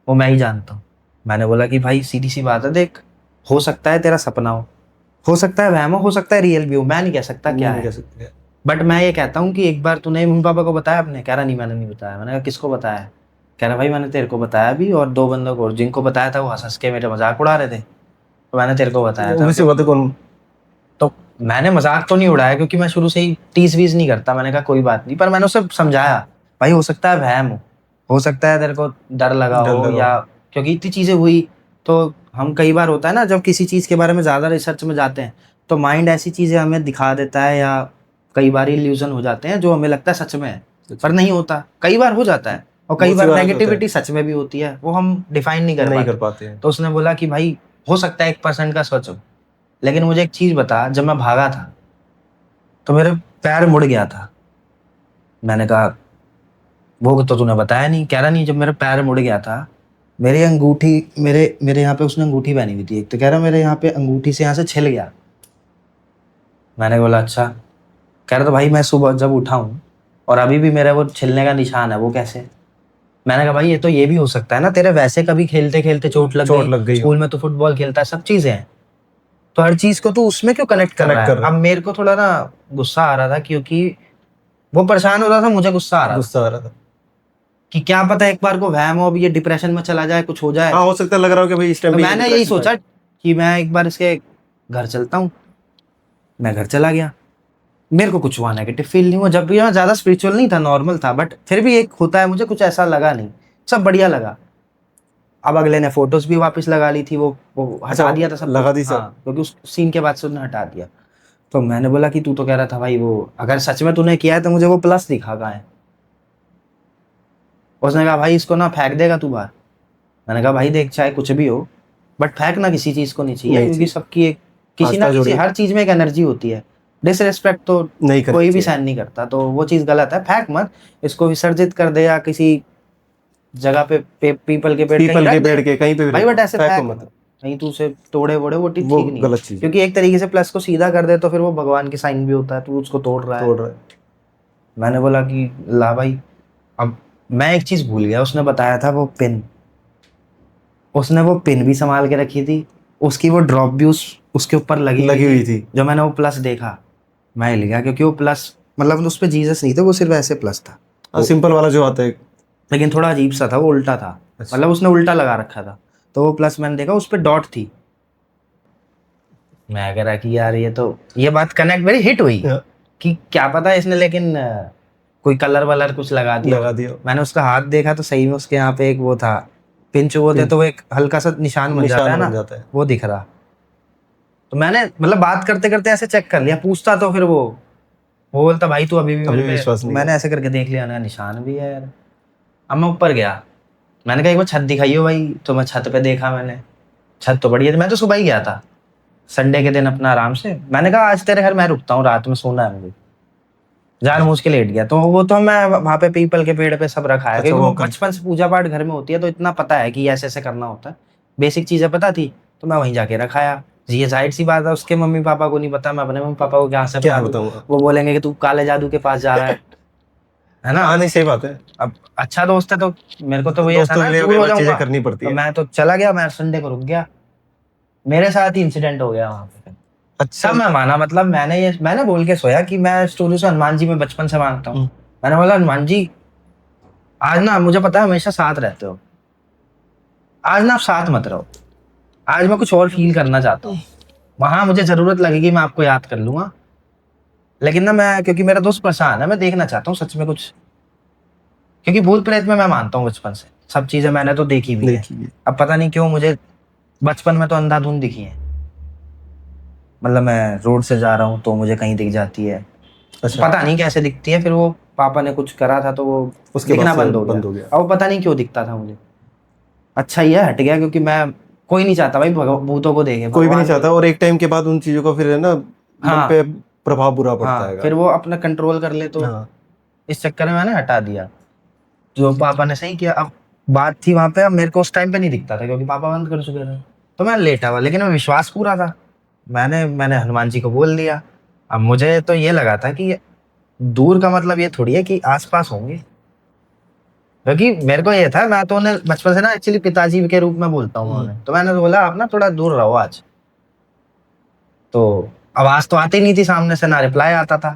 वो मैं ही जानता हूँ। मैंने बोला कि भाई सीधी सी बात है, देख हो सकता है तेरा सपना हो सकता है वहम हो सकता है रियल भी हो, मैं नहीं कह सकता क्या है, बट मैं ये कहता हूँ कि एक बार तूने मम्मी पापा को बताया अपने? कह रहा नहीं मैंने नहीं बताया। मैंने कहा किसको बताया? कह रहा भाई मैंने तेरे को बताया भी, और 2 बंदों को, और जिनको बताया था वो हंस हंस के मेरे मजाक उड़ा रहे थे, तो मैंने तेरे को बताया था। तो मैंने मजाक तो नहीं उड़ाया, क्योंकि मैं शुरू से ही टीज वीज नहीं करता। मैंने कहा कोई बात नहीं, पर मैंने उसे समझाया भाई हो सकता है वहम हो सकता है तेरे को डर लगा हो, या क्योंकि इतनी चीजें हुई। तो हम कई बार होता है ना, जब किसी चीज के बारे में ज्यादा रिसर्च में जाते हैं तो माइंड ऐसी चीजें हमें दिखा देता है, या कई बार इल्यूजन हो जाते हैं जो हमें लगता है सच में है, पर नहीं होता। कई बार हो जाता है, और कई बार नेगेटिविटी सच में भी होती है, वो हम डिफाइन नहीं कर पाते हैं। तो उसने बोला कि भाई हो सकता है 1% का सच हो, लेकिन मुझे एक चीज बता, जब मैं भागा था तो मेरे पैर मुड़ गया था। मैंने कहा वो तो तूने बताया नहीं। कह रहा नहीं, जब मेरा पैर मुड़ गया था, मेरी अंगूठी, मेरे यहाँ पे उसने अंगूठी पहनी हुई थी एक, तो कह रहा मेरे यहाँ पे अंगूठी से यहाँ से छिल गया। मैंने बोला अच्छा। कह रहा तो भाई मैं सुबह जब उठा हूँ और अभी भी मेरा वो छिलने का निशान है, वो कैसे? मैंने कहा भाई ये भी हो सकता है ना, तेरे वैसे कभी खेलते खेलते चोट लग गई, स्कूल में तो फुटबॉल खेलता है, सब चीजें हैं, तो हर चीज को तू उसमें क्यों कनेक्ट कर रहा है? अब मेरे को थोड़ा ना गुस्सा आ रहा था, क्योंकि वो परेशान हो रहा था, मुझे गुस्सा आ रहा था कि क्या पता एक बार को वहम हो, अब ये डिप्रेशन में चला जाए, कुछ हो जाए। हो सकता है, लग रहा हो कि भाई इस टाइम तो मैंने यही सोचा कि मैं एक बार इसके घर चलता हूँ। मैं घर चला गया, मेरे को कुछ हुआ, नेगेटिव फील नहीं हुआ। जब भी मैं ज्यादा स्पिरिचुअल नहीं था, नॉर्मल था, बट फिर भी एक होता है, मुझे कुछ ऐसा लगा नहीं, सब बढ़िया लगा। अब अगले ने फोटोज भी वापस लगा ली थी, वो हटा दिया था सब, लगा दी सब, क्योंकि उस सीन के बाद से उसने हटा दिया। तो मैंने बोला कि तू तो कह रहा था भाई वो अगर सच में तूने किया है तो मुझे वो प्लस दिखा कहाँ है। उसने कहा भाई इसको ना फेंक देगा तू बाहर। मैंने कहा भाई देख चाहे कुछ भी हो बट फेंकना किसी चीज को नहीं चाहिए, नहीं क्योंकि सबकी एक किसी ना आस्था किसी जुड़ी। हर चीज में एक एनर्जी होती है। डिसरिस्पेक्ट तो नहीं करनी कोई भी चाहिए। सहन नहीं करता, तो वो चीज गलत है। फेंक मत, इसको विसर्जित कर दे या किसी जगह पे पीपल के पेड़ कहीं पीपल के रख दे। पेड़ के कहीं पे भी भाई रखो, बट ऐसे फेंको फेंक मत। मत, कहीं तू उसे तोड़े वोड़े वो ठीक वो नहीं है। गलत चीज है। क्योंकि एक तरीके से प्लस को सीधा कर दे तो फिर वो भगवान की साइन भी होता है, तू उसको तोड़ रहा है। तोड़ रहा है। मैंने बोला कि ला भाई। अब मैं एक चीज भूल गया, उसने बताया था वो पिन, उसने वो पिन भी संभाल के रखी थी, उसकी वो ड्रॉप भी उसके ऊपर लगी हुई थी। जो मैंने वो प्लस देखा मैं हिल गया, क्योंकि वो प्लस मतलब उस पे जीसस नहीं था, वो सिर्फ ऐसे प्लस था। सिंपल वाला जो आता है। लेकिन थोड़ा अजीब सा था, वो उल्टा था। अच्छा। मतलब उसने उल्टा लगा रखा था, तो वो प्लस मैंने देखा उस पे डॉट थी। मैं कह रहा कि यार ये बात कनेक्ट मेरी हिट हुई कि क्या पता इसने लेकिन कोई कलर वलर कुछ लगा दिया। मैंने उसका हाथ देखा तो सही में उसके यहाँ पे एक वो था पिंच होते, तो वो एक हल्का सा निशान बन जाता है ना, वो दिख रहा। तो मैंने मतलब बात करते करते ऐसे चेक कर लिया, पूछता तो फिर वो बोलता भाई तू अभी भी मेरे पे विश्वास नहीं। मैंने ऐसे करके देख लिया ना, निशान भी है यार। अब मैं ऊपर गया, मैंने कहा एक बार छत दिखाइयो भाई, तो मैं छत पे देखा, मैंने छत तो बढ़िया थी। मैं तो सुबह ही गया था संडे के दिन अपना आराम से। मैंने कहा आज तेरे घर मैं रुकता हूँ, रात में सोना है मुझे। जान मूझ के लेट गया, तो वो तो मैं वहां पे पीपल के पेड़ पे सब रखा है, क्योंकि वो बचपन से पूजा पाठ घर में होती है, तो इतना पता है कि ऐसे ऐसे करना होता है, बेसिक चीजें पता थी, तो मैं वहीं जाके रखाया। ये जाहिर सी बात है उसके मम्मी पापा को नहीं पता, मैं अपने मम्मी पापा को क्या बताऊंगा। वो बोलेंगे कि तू काले जादू के पास जा रहा है ना। नहीं सही बात है। अब अच्छा दोस्त है तो मेरे को तो वही ऐसा चीजें करनी पड़ती है। मैं तो चला गया, मैं संडे को रुक गया, मेरे साथ ही इंसिडेंट हो गया वहां पे। अच्छा मैं माना, मतलब मैंने बोल के सोया कि मैं स्टोरी से हनुमान जी में बचपन से मानता हूँ। मैंने बोला हनुमान जी आज ना मुझे पता है हमेशा साथ रहते हो, आज ना आप साथ मत रहो, आज मैं कुछ और फील करना चाहता हूँ, वहां मुझे जरूरत लगेगी मैं आपको याद कर लूंगा, लेकिन ना मैं क्योंकि मेरा दोस्त परेशान है, मैं देखना चाहता हूँ सच में कुछ, क्योंकि भूत प्रेत में मैं मानता हूँ बचपन से, सब चीजें मैंने तो देखी भी है। अब पता नहीं क्यों मुझे बचपन में तो अंधाधुंध दिखी है, मतलब मैं रोड से जा रहा हूँ तो मुझे कहीं दिख जाती है। अच्छा। पता नहीं कैसे दिखती है, फिर वो पापा ने कुछ करा था तो वो उसके दिखना बंद हो गया। अब पता नहीं क्यों दिखता था मुझे। अच्छा ये हट गया, क्योंकि मैं कोई नहीं चाहता भाई भूतों को देखे, कोई भी नहीं चाहता, और एक टाइम के बाद उन चीजों का फिर है ना मन पे प्रभाव बुरा पड़ता है, फिर वो अपना कंट्रोल कर ले, तो इस चक्कर में मैंने हटा दिया, जो पापा ने सही किया। अब बात थी वहां पे, अब मेरे को उस टाइम पे नहीं दिखता था क्योंकि पापा बंद कर चुके थे, तो मैं लेटा हुआ, लेकिन मैं विश्वास पूरा था, मैंने हनुमान जी को बोल दिया। अब मुझे तो ये लगा था कि दूर का मतलब ये थोड़ी है कि आसपास होंगे, क्योंकि मेरे को ये था, मैं तो उन्हें बचपन से ना एक्चुअली पिताजी के रूप में बोलता हूँ उन्हें, तो मैंने तो बोला आप ना थोड़ा दूर रहो आज, तो आवाज तो आती नहीं थी सामने से, ना रिप्लाई आता था।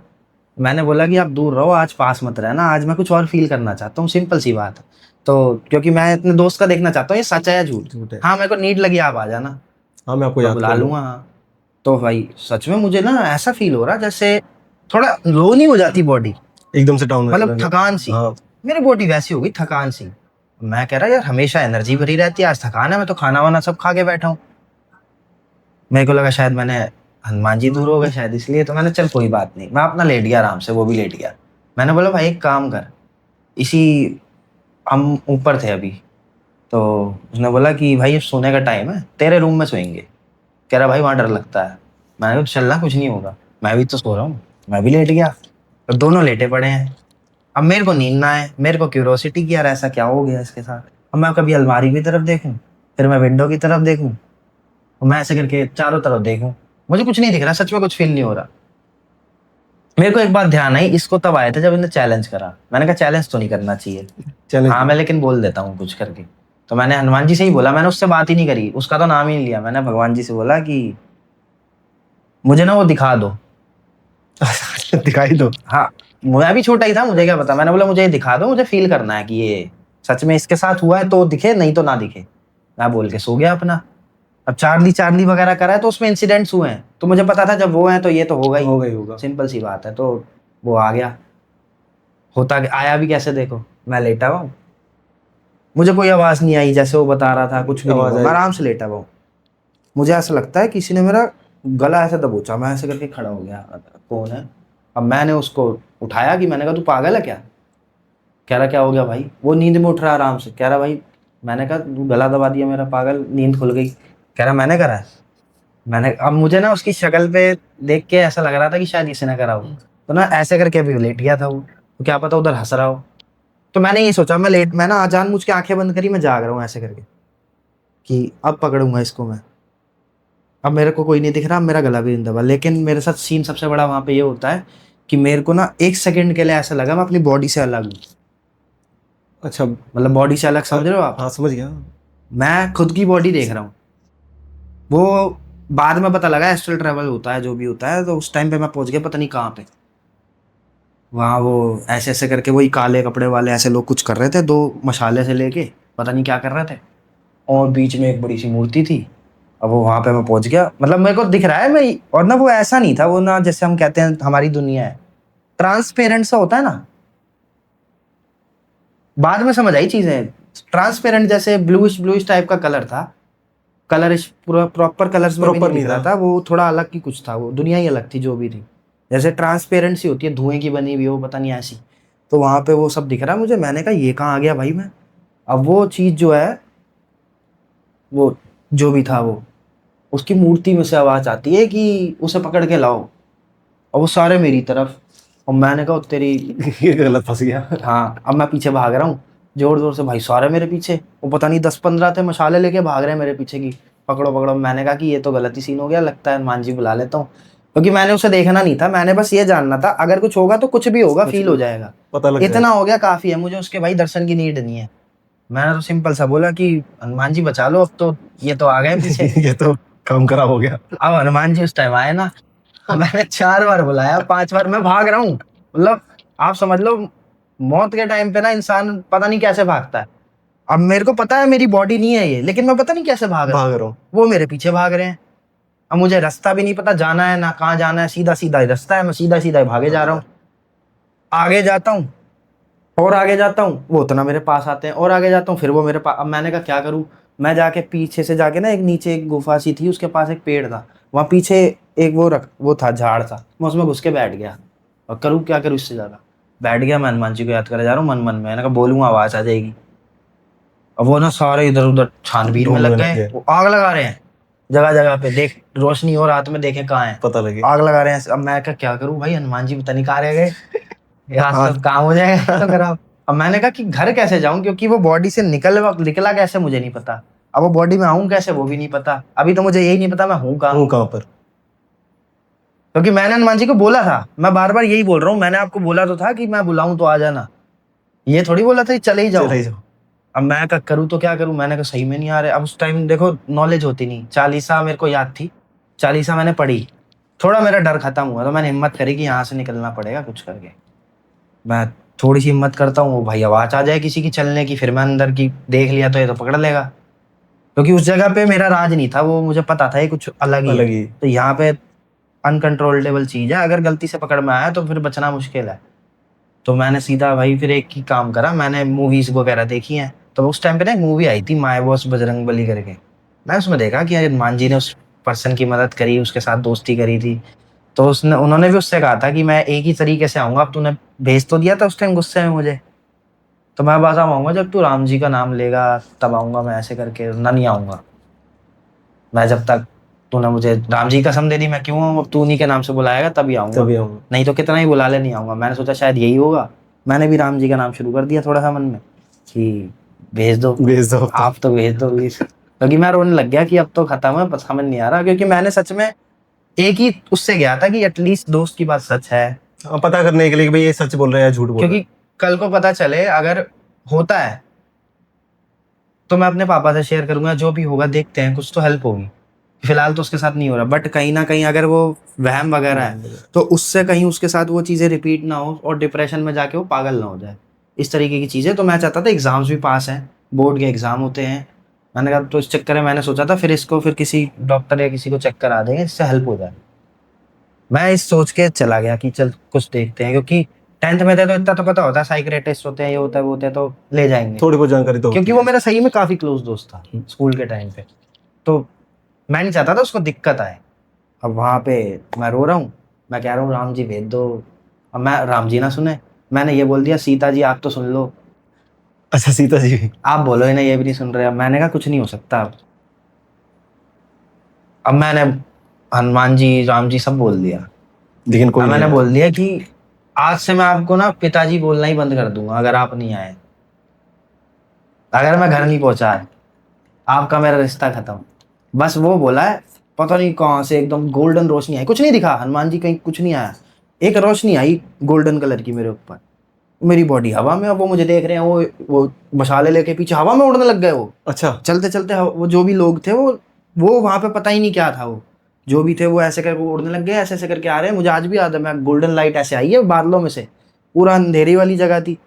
मैंने बोला कि आप दूर रहो आज, पास मत रहना, आज मैं कुछ और फील करना चाहता हूँ, सिंपल सी बात है। तो क्योंकि मैं अपने दोस्त का देखना चाहता हूँ ये सच है या झूठ है। हाँ मेरे को नीड लगी आप आ जाना, हाँ मैं आपको याद बुला लूंगा। हाँ तो भाई सच में मुझे ना ऐसा फील हो रहा जैसे थोड़ा लो नहीं हो जाती बॉडी एकदम से डाउन, मतलब थकान सी। मेरी बॉडी वैसी होगी थकान सी। मैं कह रहा यार हमेशा एनर्जी भरी रहती है, आज थकान है, मैं तो खाना वाना सब खा के बैठा हूँ। मेरे को लगा शायद मैंने हनुमान जी दूर हो गए शायद इसलिए, तो मैंने चल कोई बात नहीं, मैं अपना लेट गया आराम से, वो भी लेट गया। मैंने बोला भाई एक काम कर, इसी हम ऊपर थे अभी, तो उसने बोला कि भाई अब सोने का टाइम है, तेरे रूम में सोएंगे। कह रहा भाई वहाँ डर लगता है। मैंने कहा चलना कुछ नहीं होगा, मैं भी तो सो रहा हूँ। मैं भी लेट गया, तो दोनों लेटे पड़े हैं। अब मेरे को नींद ना आए, मेरे को क्यूरोसिटी कि यार ऐसा क्या हो गया इसके साथ। अब मैं कभी अलमारी की तरफ देखूं, फिर मैं विंडो की तरफ देखूं, और मैं ऐसे करके चारों तरफ देखूं, मुझे कुछ नहीं दिख रहा, सच में कुछ फील नहीं हो रहा। मेरे को एक बात ध्यान आई, इसको तब आया था जब इन्हें चैलेंज करा। मैंने कहा चैलेंज तो नहीं करना चाहिए, हाँ मैं लेकिन बोल देता हूँ कुछ करके। तो मैंने हनुमान जी से ही बोला, मैंने उससे बात ही नहीं करी, उसका तो नाम ही नहीं लिया। मैंने भगवान जी से बोला कि मुझे ना वो दिखा दो। दिखाई दो। हाँ मैं भी छोटा ही था, मुझे क्या पता। मैंने बोला मुझे ये दिखा दो, मुझे फील करना है कि ये सच में इसके साथ हुआ है तो दिखे, नहीं तो ना दिखे। मैं बोल के सो गया अपना। अब चार्ली वगैरह करा है तो उसमें इंसिडेंट्स हुए हैं, तो मुझे पता था जब वो है तो ये तो होगा ही होगा। सिंपल सी बात है। तो वो आ गया, होता आया भी कैसे देखो, मैं लेटा हुआ हूँ, मुझे कोई आवाज नहीं आई जैसे वो बता रहा था, कुछ भी नहीं हुआ, मैं आराम से लेटा हुआ हूँ। मुझे ऐसा लगता है किसी ने मेरा गला ऐसे दबोचा, मैं ऐसे करके खड़ा हो गया, कौन है? अब मैंने उसको उठाया कि मैंने कहा तू पागल है क्या? कह रहा क्या हो गया भाई? वो नींद में उठ रहा आराम से, कह रहा भाई, मैंने कहा तू गला दबा दिया मेरा, पागल, नींद खुल गई। कह रहा मैंने करा है। मैंने, अब मुझे ना उसकी शक्ल पे देख के ऐसा लग रहा था कि शायद इसी ने करा हो, तो ना ऐसे करके अभी लेट गया था वो, तो क्या पता उधर हंस रहा हो। तो मैंने ये सोचा, मैं ना जानबूझ के आंखें बंद करी, मैं जाग रहा हूँ ऐसे करके कि अब पकड़ूंगा इसको मैं। अब मेरे को कोई नहीं दिख रहा, अब मेरा गला भी नहीं दबा। लेकिन मेरे साथ सीन सबसे बड़ा वहां पे ये होता है कि मेरे को ना 1 सेकंड के लिए ऐसा लगा मैं अपनी बॉडी से अलग हूँ। अच्छा, मतलब बॉडी से अलग, समझ रहे हो आप? हाँ समझ गया। मैं खुद की बॉडी देख रहा हूँ। वो बाद में पता लगा एस्ट्रल ट्रैवल होता है, जो भी होता है। तो उस टाइम पे मैं पहुंच गया पता नहीं कहाँ पे। वहाँ वो ऐसे ऐसे करके वही काले कपड़े वाले ऐसे लोग कुछ कर रहे थे, 2 मशाले से लेके पता नहीं क्या कर रहे थे, और बीच में एक बड़ी सी मूर्ति थी। अब वो वहाँ पे मैं पहुंच गया, मतलब मेरे को दिख रहा है मैं, और ना वो ऐसा नहीं था, वो ना जैसे हम कहते हैं हमारी दुनिया है, ट्रांसपेरेंट सा होता है ना। बाद में समझ आई चीजें, ट्रांसपेरेंट जैसे ब्लूइश ब्लूइश टाइप का कलर था। कलर पूरा प्रॉपर कलर्स में भी Proper नहीं दिख नहीं रहा था। था, वो थोड़ा अलग की कुछ था, वो दुनिया ही अलग थी जो भी थी। जैसे ट्रांसपेरेंट सी होती है, धुएं की बनी हुई हो, पता नहीं ऐसी। तो वहां पे वो सब दिख रहा मुझे। मैंने कहा ये कहाँ आ गया भाई मैं? अब वो चीज जो है, वो जो भी था वो, उसकी मूर्ति में से आवाज आती है कि उसे पकड़ के लाओ, और वो सारे मेरी तरफ। और मैंने कहा तेरी ये गलत फंस गया। हाँ, अब मैं पीछे भाग रहा हूँ जोर जोर से, भाई सारे मेरे पीछे। वो पता नहीं 10-15 थे, मशाले लेके भाग रहे हैं मेरे पीछे की पकड़ो पकड़ो। मैंने कहा कि ये तो गलत ही सीन हो गया, लगता है हनुमान जी बुला लेता हूँ, क्योंकि मैंने उसे देखना नहीं था। मैंने बस ये जानना था अगर कुछ होगा तो कुछ भी होगा, फील हो जाएगा, पता लग इतना हो गया काफी है मुझे, उसके भाई दर्शन की नीड नहीं है। मैंने तो सिंपल सा बोला कि हनुमान जी बचा लो, अब तो ये तो आ गए पीछे। ये तो काम खराब हो गया। अब हनुमान जी उस टाइम आए ना, मैंने 4 बार बुलाया, 5 बार मैं भाग रहा हूँ। मतलब आप समझ लो, मौत के टाइम पे ना इंसान पता नहीं कैसे भागता है। अब मेरे को पता है मेरी बॉडी नहीं है ये, लेकिन मैं पता नहीं कैसे भाग रहा हूँ। भाग रहा हूँ। वो मेरे पीछे भाग रहे हैं। अब मुझे रास्ता भी नहीं पता, जाना है ना कहाँ जाना है, सीधा सीधा ही रास्ता है, मैं सीधा सीधा ही भागे जा रहा हूँ। आगे जाता हूँ और आगे जाता हूँ, वो उतना मेरे पास आते हैं, और आगे जाता हूँ फिर वो मेरे पास। अब मैंने कहा क्या करूँ? मैं जाके पीछे से जाके ना, एक नीचे एक गुफा सी थी, उसके पास एक पेड़ था, वहाँ पीछे एक वो था, झाड़ था, मैं उसमें घुस के बैठ गया। और करूँ क्या करूँ इससे ज्यादा? बैठ गया मैं, हनुमान जी को याद करे जा रहा हूँ मन मन में। मैंने कहा बोलूंगा आवाज आ जाएगी। अब वो ना सारे इधर उधर छानबीन में लग गए, वो आग लगा रहे हैं जगह जगह पे, देख रोशनी हो रात में, देखे कहाँ है, पता लगे। आग लगा रहे हैं। अब मैं क्या करूँ भाई, हनुमान जी पता नहीं कहाँ रह गए, यहाँ सब काम हो जाएगा तो खराब। अब मैंने कहा कि घर कैसे जाऊं, क्योंकि वो बॉडी से निकला कैसे मुझे नहीं पता। अब वो बॉडी में आऊं कैसे वो भी नहीं पता। अभी तो मुझे यही नहीं पता मैं हूँ कहाँ पर। क्योंकि मैंने हनुमान जी को बोला था, मैं बार बार यही बोल रहा हूँ, मैंने आपको बोला तो था कि मैं बुलाऊं तो आ जाना, ये थोड़ी बोला था कि चले ही जाओ। अब मैं क्या करूँ तो क्या करूँ? मैंने कहा सही में नहीं आ रहे। अब उस टाइम देखो नॉलेज होती नहीं, चालीसा मेरे को याद थी, चालीसा मैंने पढ़ी, थोड़ा मेरा डर खत्म हुआ, तो मैंने हिम्मत करी कि यहाँ से निकलना पड़ेगा कुछ करके। मैं थोड़ी सी हिम्मत करता हूँ, भाई आवाज आ जाए किसी की चलने की, फिर मैं अंदर की देख लिया तो ये तो पकड़ लेगा, क्योंकि उस जगह पे मेरा राज नहीं था, वो मुझे पता था ये कुछ अलग ही है। तो यहाँ पे अनकंट्रोलेबल चीज है, अगर गलती से पकड़ में आया तो फिर बचना मुश्किल है। तो मैंने सीधा भाई फिर एक ही काम करा, मैंने मूवीज वगैरह देखी हैं। तो उस टाइम पे ना एक मूवी आई थी माय बॉस बजरंगबली करके, मैं उसमें देखा कि हनुमान जी ने उस पर्सन की मदद करी, उसके साथ दोस्ती करी थी। तो उन्होंने भी उससे कहा था कि मैं एक ही तरीके से आऊंगा। अब तूने भेज तो दिया था उस टाइम गुस्से में मुझे, तो मैं बस आऊंगा जब तू राम जी का नाम लेगा तब आऊंगा मैं, ऐसे करके ना नहीं आऊंगा मैं जब तक तूने मुझे राम जी की कसम दे दी। मैं क्यों आऊं? अब तू उन्हीं के नाम से बुलाएगा तभी आऊंगा, नहीं तो कितना ही बुला ले नहीं आऊंगा। मैंने सोचा शायद यही होगा, मैंने भी राम जी का नाम शुरू कर दिया थोड़ा सा मन में कि भेज दो आप तो भेज दो प्लीज, क्योंकि मैं रोने लग गया कि अब तो खत्म है, बस समझ नहीं आ रहा। क्योंकि मैंने सच में एक ही उससे गया था कि एटलीस्ट दोस्त की बात सच है, पता करने के लिए कि भाई ये सच बोल रहे हैं या झूठ बोल रहे हैं, क्योंकि कल को पता चले अगर होता है तो मैं अपने पापा से शेयर करूंगा, जो भी होगा देखते हैं, कुछ तो हेल्प होगी। फिलहाल तो उसके साथ नहीं हो रहा, बट कहीं ना कहीं अगर वो वहम वगैरह है तो उससे कहीं उसके साथ वो चीजें रिपीट ना हो और डिप्रेशन में जाके वो पागल ना हो जाए, इस तरीके की चीजें। तो मैं चाहता था, एग्जाम्स भी पास हैं, बोर्ड के एग्जाम होते हैं, मैंने कहा तो इस चक्कर में मैंने सोचा था फिर इसको फिर किसी डॉक्टर या किसी को चेक करा देंगे, इससे हेल्प हो जाए। मैं इस सोच के चला गया कि चल कुछ देखते हैं, क्योंकि 10th में थे तो इतना तो पता होता है, साइकियाट्रिस्ट होते हैं, ये होता है वो होता है, तो ले जाएंगे थोड़ी बहुत जानकारी तो, क्योंकि वो मेरा सही में काफी क्लोज दोस्त था स्कूल के टाइम पे। तो मैं नहीं चाहता था उसको दिक्कत आए, अब वहाँ पे मैं रो रहा हूँ, मैं कह रहा हूँ राम जी भेज दो। अब मैं, राम जी ना सुने, मैंने ये बोल दिया सीता जी आप तो सुन लो, अच्छा सीता जी भी। आप बोलो इन्हें, ये भी नहीं सुन रहे। अब मैंने कहा कुछ नहीं हो सकता। अब मैंने हनुमान जी राम जी सब बोल दिया। लेकिन कोई अब नहीं मैंने आया। बोल दिया कि आज से मैं आपको ना पिताजी बोलना ही बंद कर दूंगा अगर आप नहीं आए, अगर मैं घर नहीं पहुंचा है, आपका मेरा रिश्ता खत्म। बस वो बोला है, पता नहीं कहाँ से एकदम गोल्डन रोशनी आई, कुछ नहीं दिखा हनुमान जी कहीं, कुछ नहीं आया, एक रोशनी आई गोल्डन कलर की मेरे ऊपर, मेरी बॉडी हवा में। अब वो मुझे देख रहे हैं, वो मशाले लेके पीछे हवा में उड़ने लग गए वो। अच्छा चलते चलते वो जो भी लोग थे वो वहां पे पता ही नहीं क्या था, वो जो भी थे वो ऐसे करके उड़ने लग गए, ऐसे ऐसे करके आ रहे हैं। मुझे आज भी याद है, मैं गोल्डन लाइट ऐसे आई है बादलों में से, पूरा अंधेरी वाली जगह थी,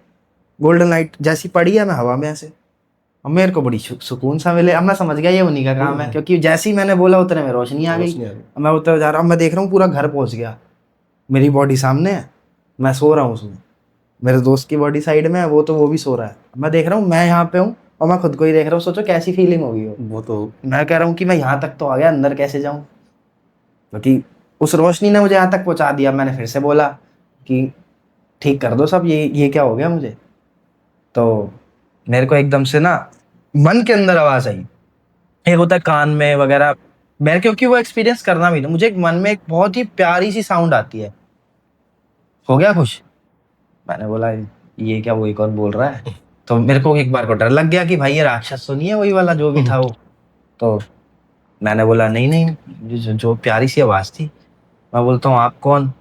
गोल्डन लाइट जैसी पड़ी है, मैं हवा में ऐसे। अब मेरे को बड़ी सुकून सा मिले। अब मैं समझ गया ये उन्हीं का काम है, क्योंकि जैसे ही मैंने बोला उतने में रोशनी आ गई। रोशनी आ गई। अब मैं उतर जा रहा हूँ, मैं देख रहा हूँ पूरा घर पहुंच गया, मेरी बॉडी सामने है, मैं सो रहा हूँ उसमें, मेरे दोस्त की बॉडी साइड में है, वो भी सो रहा है। मैं देख रहा हूँ मैं यहाँ पे हूँ और मैं खुद को ही देख रहा हूँ। सोचो कैसी फीलिंग होगी वो। वो तो मैं कह रहा हूँ कि मैं यहाँ तक तो आ गया, अंदर कैसे जाऊँ, क्योंकि उस रोशनी ने मुझे यहाँ तक पहुँचा दिया। मैंने फिर से बोला कि ठीक कर दो सब, ये क्या हो गया मुझे। तो मेरे को एकदम से ना मन के अंदर आवाज आई, एक होता है कान में वगैरह, मैं क्योंकि वो एक्सपीरियंस करना भी था मुझे, एक मन में एक बहुत ही प्यारी सी साउंड आती है, हो गया खुश। मैंने बोला ये क्या, वही कौन बोल रहा है। तो मेरे को एक बार को डर लग गया कि भाई ये राक्षस तो नहीं है वही वाला जो भी था वो। तो मैंने बोला नहीं नहीं, जो प्यारी सी आवाज थी। मैं बोलता हूँ आप कौन,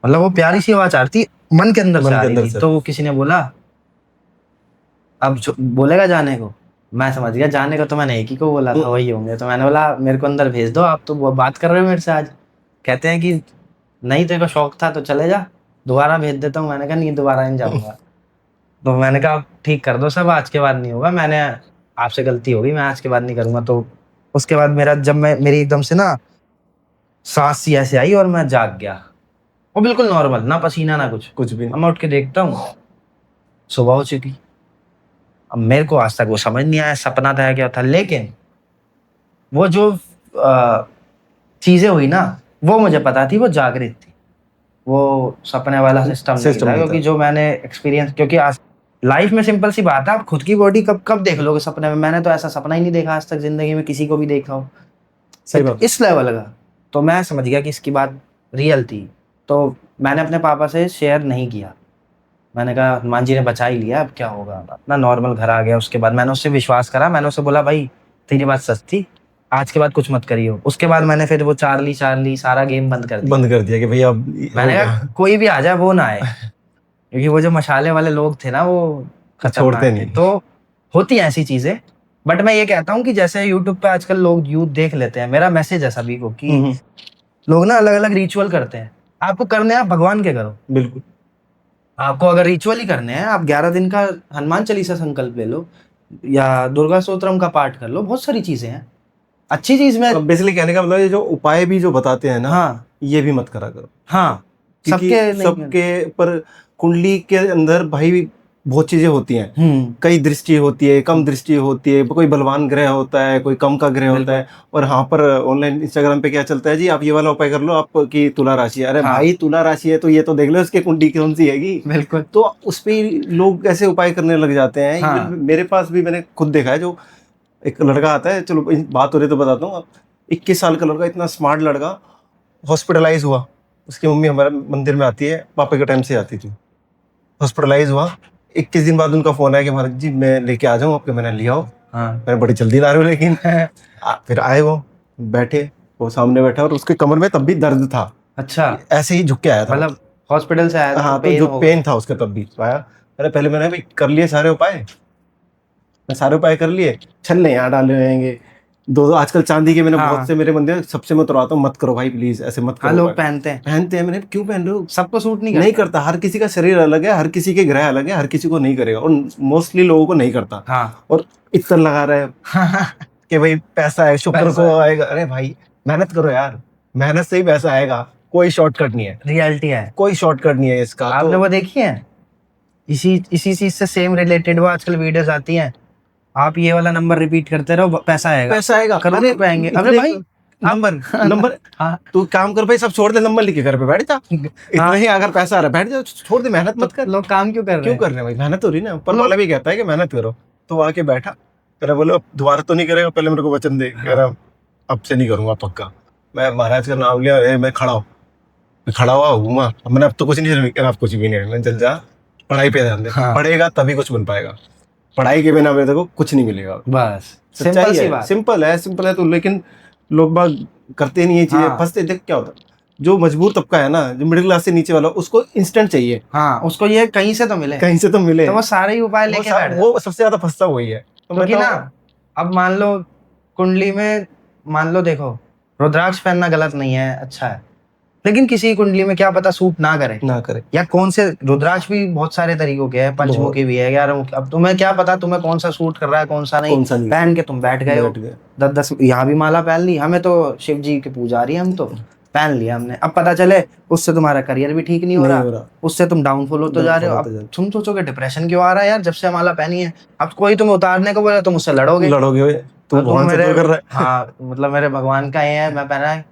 मतलब वो प्यारी सी आवाज आ रही थी, मन के अंदर मन से आ के रही अंदर थी। से। तो वो किसी ने बोला अब बोलेगा जाने को, मैं समझ गया जाने को तो मैंने एक ही को बोला था, वही होंगे। तो मैंने बोला मेरे को अंदर भेज दो, आप तो वो बात कर रहे हो मेरे से आज। कहते हैं कि नहीं तेरे को शौक था तो चले जा, दोबारा भेज देता हूँ। मैंने कहा नहीं दोबारा नहीं जाऊंगा। तो मैंने कहा ठीक कर दो सब, आज के बाद नहीं होगा, मैंने आपसे गलती होगी, मैं आज के बाद नहीं करूंगा। तो उसके बाद मेरी एकदम से ना सांस सी ऐसे आई और मैं जाग गया, वो बिल्कुल नॉर्मल, ना पसीना ना कुछ। कुछ भी अब मैं उठ के देखता हूँ सुबह हो चुकी। अब मेरे को आज तक वो समझ नहीं आया सपना था या क्या था, लेकिन वो जो चीजें हुई ना वो मुझे पता थी वो जागृत थी, वो सपने वाला सिस्टम नहीं था। क्योंकि जो मैंने एक्सपीरियंस, क्योंकि आज लाइफ में सिंपल सी बात है, आप खुद की बॉडी कब कब देख लोगे सपने में। मैंने तो ऐसा सपना ही नहीं देखा आज तक जिंदगी में, किसी को भी देखा हो सही बात। इस लेवल का। तो मैं समझ गया कि इसकी बात रियल थी। तो मैंने अपने पापा से शेयर नहीं किया, मैंने कहा हनुमान जी ने बचा ही लिया, अब क्या होगा। अपना नॉर्मल घर आ गया। उसके बाद मैंने उससे विश्वास करा, मैंने उससे बोला भाई तेरी बात सच थी, आज के बाद कुछ मत करियो। उसके बाद मैंने फिर वो चार्ली सारा गेम बंद कर दिया। बंद कर दिया कि भैया अब मैंने कहा कोई भी आ जाए वो ना आए, क्योंकि वो जो मशाले वाले लोग थे ना वो खतरनाक छोड़ते थे। नहीं। तो होती हैं ऐसी चीजें। बट मैं ये कहता हूँ कि जैसे यूट्यूब पे आजकल लोग यूथ देख लेते हैं, मेरा मैसेज है सभी को कि लोग ना अलग अलग रिचुअल करते हैं, आपको करने हैं आप भगवान के करो। बिल्कुल। आपको अगर रिचुअल ही करने हैं, आप 11 दिन का हनुमान चालीसा संकल्प ले लो या दुर्गा स्तोत्रम का पाठ कर लो, बहुत सारी चीजें हैं। अच्छी चीज में बेसिकली कहने का मतलब ये जो उपाय भी जो बताते हैं ना, हाँ ये भी मत करा करो, हाँ क्योंकि सबके पर कुंडली के अंदर भाई बहुत चीजें होती हैं। कई दृष्टि होती है, कम दृष्टि होती है, कोई बलवान ग्रह होता है, कोई कम का ग्रह होता है। और यहाँ पर ऑनलाइन इंस्टाग्राम पे क्या चलता है जी, आप ये वाला उपाय कर लो आपकी तुला राशि है। अरे भाई तुला राशि है तो ये तो देख लो उसके कुंडली कौन सी हैगी। बिल्कुल। तो उस पे लोग ऐसे उपाय करने लग जाते हैं। हाँ। मेरे पास भी मैंने खुद देखा है, जो एक लड़का आता है, चलो बात हो रही तो बताता हूँ। 21 साल का लड़का, इतना स्मार्ट लड़का, हॉस्पिटलाइज हुआ। उसकी मम्मी हमारे मंदिर में आती है, पापा के टाइम से आती थी। हॉस्पिटलाइज हुआ, 21 दिन बाद उनका फोन आया कि महाराज जी मैं लेके आ जाऊँ आपके। मैंने लिया हो। मैं बड़ी जल्दी ला रहा हूँ, लेकिन फिर आए, वो बैठे, वो सामने बैठा और उसके कमर में तब भी दर्द था। अच्छा, ऐसे ही झुक के आया था, मतलब हॉस्पिटल से आया था। हाँ, तो जो पेन था उसका तब भी आया। मैंने भी कर लिए सारे उपाय, मैं सारे उपाय कर लिए, छल्ले यहाँ डाले रहेंगे दो आजकल चांदी के। मैंने बहुत से मेरे मंदिर सबसे मैं उतरवाता हूँ, मत करो भाई प्लीज, ऐसे मत करो। लोग पहनते हैं। मैंने क्यों पहन रहे हो, सबको सूट नहीं करता। हर किसी का शरीर अलग है, हर किसी के ग्रह अलग है, हर किसी को नहीं करेगा, और मोस्टली लोगों को नहीं करता। और इतना लगा रहे हैं कि भाई पैसा है, शुक्र को आएगा। अरे भाई मेहनत करो यार, मेहनत से ही पैसा आएगा, कोई शॉर्टकट नहीं है, रियलिटी है, कोई शॉर्टकट नहीं है इसका। आपने वो देखी है इसी चीज से सेम रिलेटेड वो आजकल वीडियोस आती हैं, आप ये वाला नंबर रिपीट करते रहो पैसा आएगा, पैसा आएगा, करोड़ रुपए आएंगे। अरे भाई नंबर हाँ। तू काम कर भाई, सब छोड़ दे, नंबर लिख के घर पे बैठ जा। इतना ही अगर पैसा आ रहा है बैठ जा, छोड़ दे, मेहनत मत कर। लोग काम क्यों कर रहे क्यों हैं? कर रहे हैं भाई, मेहनत हो रही ना, ऊपर वाला भी कहता है कि मेहनत करो। तो आके बैठा, कह रहा बोलो दोबारा तो नहीं करेगा, पहले मेरे को वचन दे। कह रहा अब से नहीं करूंगा पक्का। मैं महाराज का नाम लिया, मैं खड़ा हूँ, मैं खड़ा हुआ घूमा, मैंने अब तो कुछ नहीं, कह रहा अब कुछ भी नहीं है। मैंने चल जा, पढ़ाई पे ध्यान दे, पढ़ेगा तभी कुछ बन पाएगा, पढ़ाई के बिना मेरे को कुछ नहीं मिलेगा। बस सच्चाई सिंपल सी है, बात। सिंपल है तो, लेकिन लोग बाग करते नहीं ये चीजें, हाँ। फंसते। देख क्या होता है, जो मजबूर तबका है ना, जो मिडिल क्लास से नीचे वाला, उसको इंस्टेंट चाहिए, हाँ, उसको ये कहीं से तो मिले, कहीं से तो मिले, तो वो सारे ही उपाय लेके बैठ जाता है। वो सबसे ज्यादा फंसता वही है। तो मैं क्योंकि ना अब मान लो कुंडली में, मान लो देखो रुद्राक्ष पहनना गलत नहीं है, अच्छा है, लेकिन किसी की कुंडली में क्या पता सूट ना करे, ना करे, या कौन से रुद्राक्ष भी बहुत सारे तरीकों के हैं, पंचमुखी भी है, 11 अब तुम्हें क्या पता तुम्हें कौन सा सूट कर रहा है कौन सा नहीं, पहन के तुम बैठ गए हो, 10 यहाँ भी माला पहन ली, हमें तो शिव जी के पुजारी, हम तो पहन लिया हमने, अब पता चले उससे तुम्हारा करियर भी ठीक नहीं हो रहा, उससे तुम डाउनफॉल होते जा रहे हो। अब तुम सोचोगे डिप्रेशन क्यों आ रहा है यार, जब से माला पहनी है। अब कोई तुम्हें उतारने को बोले तुम उससे लड़ोगे, तुम मेरे कर रहा है। हाँ, मतलब मेरे भगवान का ये है, मैं पहना है